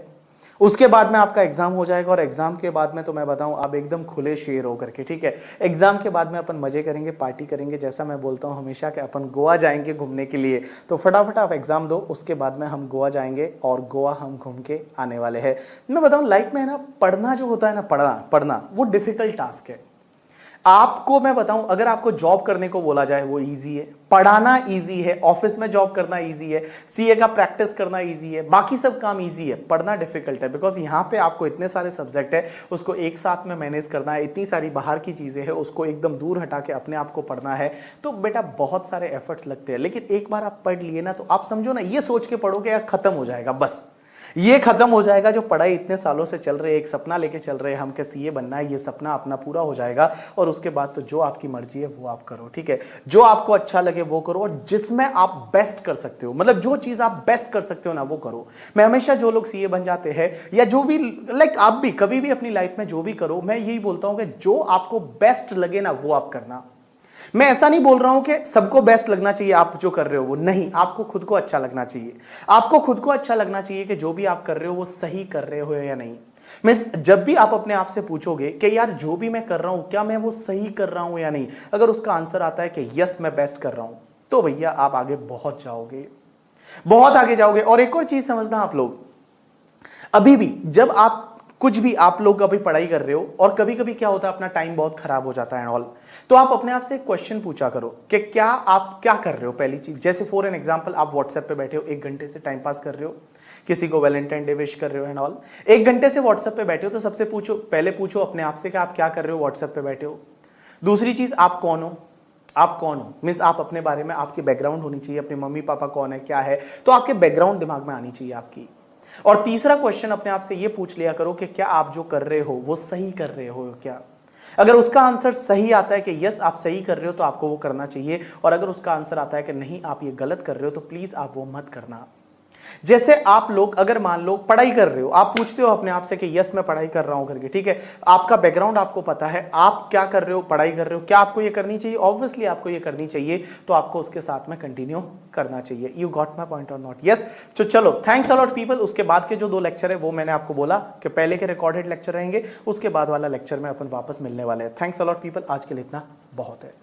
उसके बाद में आपका एग्जाम हो जाएगा, और एग्जाम के बाद में तो मैं बताऊं आप एकदम खुले शेर हो करके, ठीक है। एग्जाम के बाद में अपन मजे करेंगे, पार्टी करेंगे, जैसा मैं बोलता हूं हमेशा कि अपन गोवा जाएंगे घूमने के लिए। तो फटाफट आप एग्जाम दो, उसके बाद में हम गोवा जाएंगे और गोवा हम घूम के आने वाले हैं। मैं बताऊं लाइफ में ना, पढ़ना जो होता है ना, पढ़ना वो डिफिकल्ट टास्क है। आपको मैं बताऊं, अगर आपको जॉब करने को बोला जाए वो इजी है, पढ़ाना इजी है, ऑफिस में जॉब करना इजी है, सीए का प्रैक्टिस करना इजी है, बाकी सब काम इजी है, पढ़ना डिफिकल्ट है। बिकॉज यहाँ पे आपको इतने सारे सब्जेक्ट है, उसको एक साथ में मैनेज करना है, इतनी सारी बाहर की चीजें हैं, उसको एकदम दूर हटा के अपने आप को पढ़ना है। तो बेटा बहुत सारे एफर्ट्स लगते हैं, लेकिन एक बार आप पढ़ लिए ना, तो आप समझो ना, ये सोच के पढ़ोगे यार खत्म हो जाएगा, बस ये खत्म हो जाएगा। जो पढ़ाई इतने सालों से चल रही है, एक सपना लेके चल रहे हैं हम के सीए बनना है, ये सपना अपना पूरा हो जाएगा। और उसके बाद तो जो आपकी मर्जी है वो आप करो, ठीक है। जो आपको अच्छा लगे वो करो, और जिसमें आप बेस्ट कर सकते हो, मतलब जो चीज आप बेस्ट कर सकते हो ना वो करो। मैं हमेशा जो लोग सीए बन जाते हैं, या जो भी लाइक आप भी कभी भी अपनी लाइफ में जो भी करो, मैं यही बोलता हूं कि जो आपको बेस्ट लगे ना वो आप करना। मैं ऐसा नहीं बोल रहा हूं कि सबको बेस्ट लगना चाहिए आप जो कर रहे हो वो, नहीं, आपको खुद को अच्छा लगना चाहिए। आपको खुद को अच्छा लगना चाहिए कि जो भी आप कर रहे हो वो सही कर रहे हो या नहीं। मैं जब भी आप अपने आप से पूछोगे कि यार जो भी मैं कर रहा हूं क्या मैं वो सही कर रहा हूं या नहीं, अगर उसका आंसर आता है कि यस मैं बेस्ट कर रहा हूं, तो भैया आप आगे बहुत जाओगे, बहुत आगे जाओगे। और एक और चीज समझना आप लोग, अभी भी जब आप कुछ भी आप लोग अभी पढ़ाई कर रहे हो, और कभी कभी क्या होता है अपना टाइम बहुत खराब हो जाता है एंड ऑल, तो आप अपने आप से एक क्वेश्चन पूछा करो कि क्या आप क्या कर रहे हो। पहली चीज, जैसे फॉर एन एग्जांपल आप व्हाट्सएप पे बैठे हो, 1 घंटे से टाइम पास कर रहे हो, किसी को वैलेंटाइन डे विश कर रहे हो एंड ऑल, 1 घंटे से व्हाट्सएप पे बैठे हो, तो सबसे पहले पूछो अपने आप से कि आप क्या कर रहे हो, व्हाट्सएप पे बैठे हो। दूसरी चीज, आप कौन हो, आप कौन हो मींस आप अपने बारे में, आपकी बैकग्राउंड होनी चाहिए, अपने मम्मी पापा कौन है क्या है, तो आपके बैकग्राउंड दिमाग में आनी चाहिए आपकी। और तीसरा क्वेश्चन अपने आप से ये पूछ लिया करो कि क्या आप जो कर रहे हो वो सही कर रहे हो क्या। अगर उसका आंसर सही आता है कि यस आप सही कर रहे हो, तो आपको वो करना चाहिए। और अगर उसका आंसर आता है कि नहीं आप ये गलत कर रहे हो, तो प्लीज आप वो मत करना। जैसे आप लोग अगर मान लो पढ़ाई कर रहे हो, आप पूछते हो अपने आप से कि यस मैं पढ़ाई कर रहा हूं करके, ठीक है, आपका बैकग्राउंड आपको पता है, आप क्या कर रहे हो, पढ़ाई कर रहे हो, क्या आपको ये करनी चाहिए, ऑब्वियसली आपको ये करनी चाहिए, तो आपको उसके साथ में कंटिन्यू करना चाहिए। यू गॉट माई पॉइंट और नॉट? यस। तो चलो, थैंक्स अ लॉट पीपल। उसके बाद के जो 2 लेक्चर है वो मैंने आपको बोला कि पहले के रिकॉर्डेड लेक्चर रहेंगे, उसके बाद वाला लेक्चर में अपन वापस मिलने वाले हैं। थैंक्स अ लॉट पीपल, आज के लिए इतना बहुत है।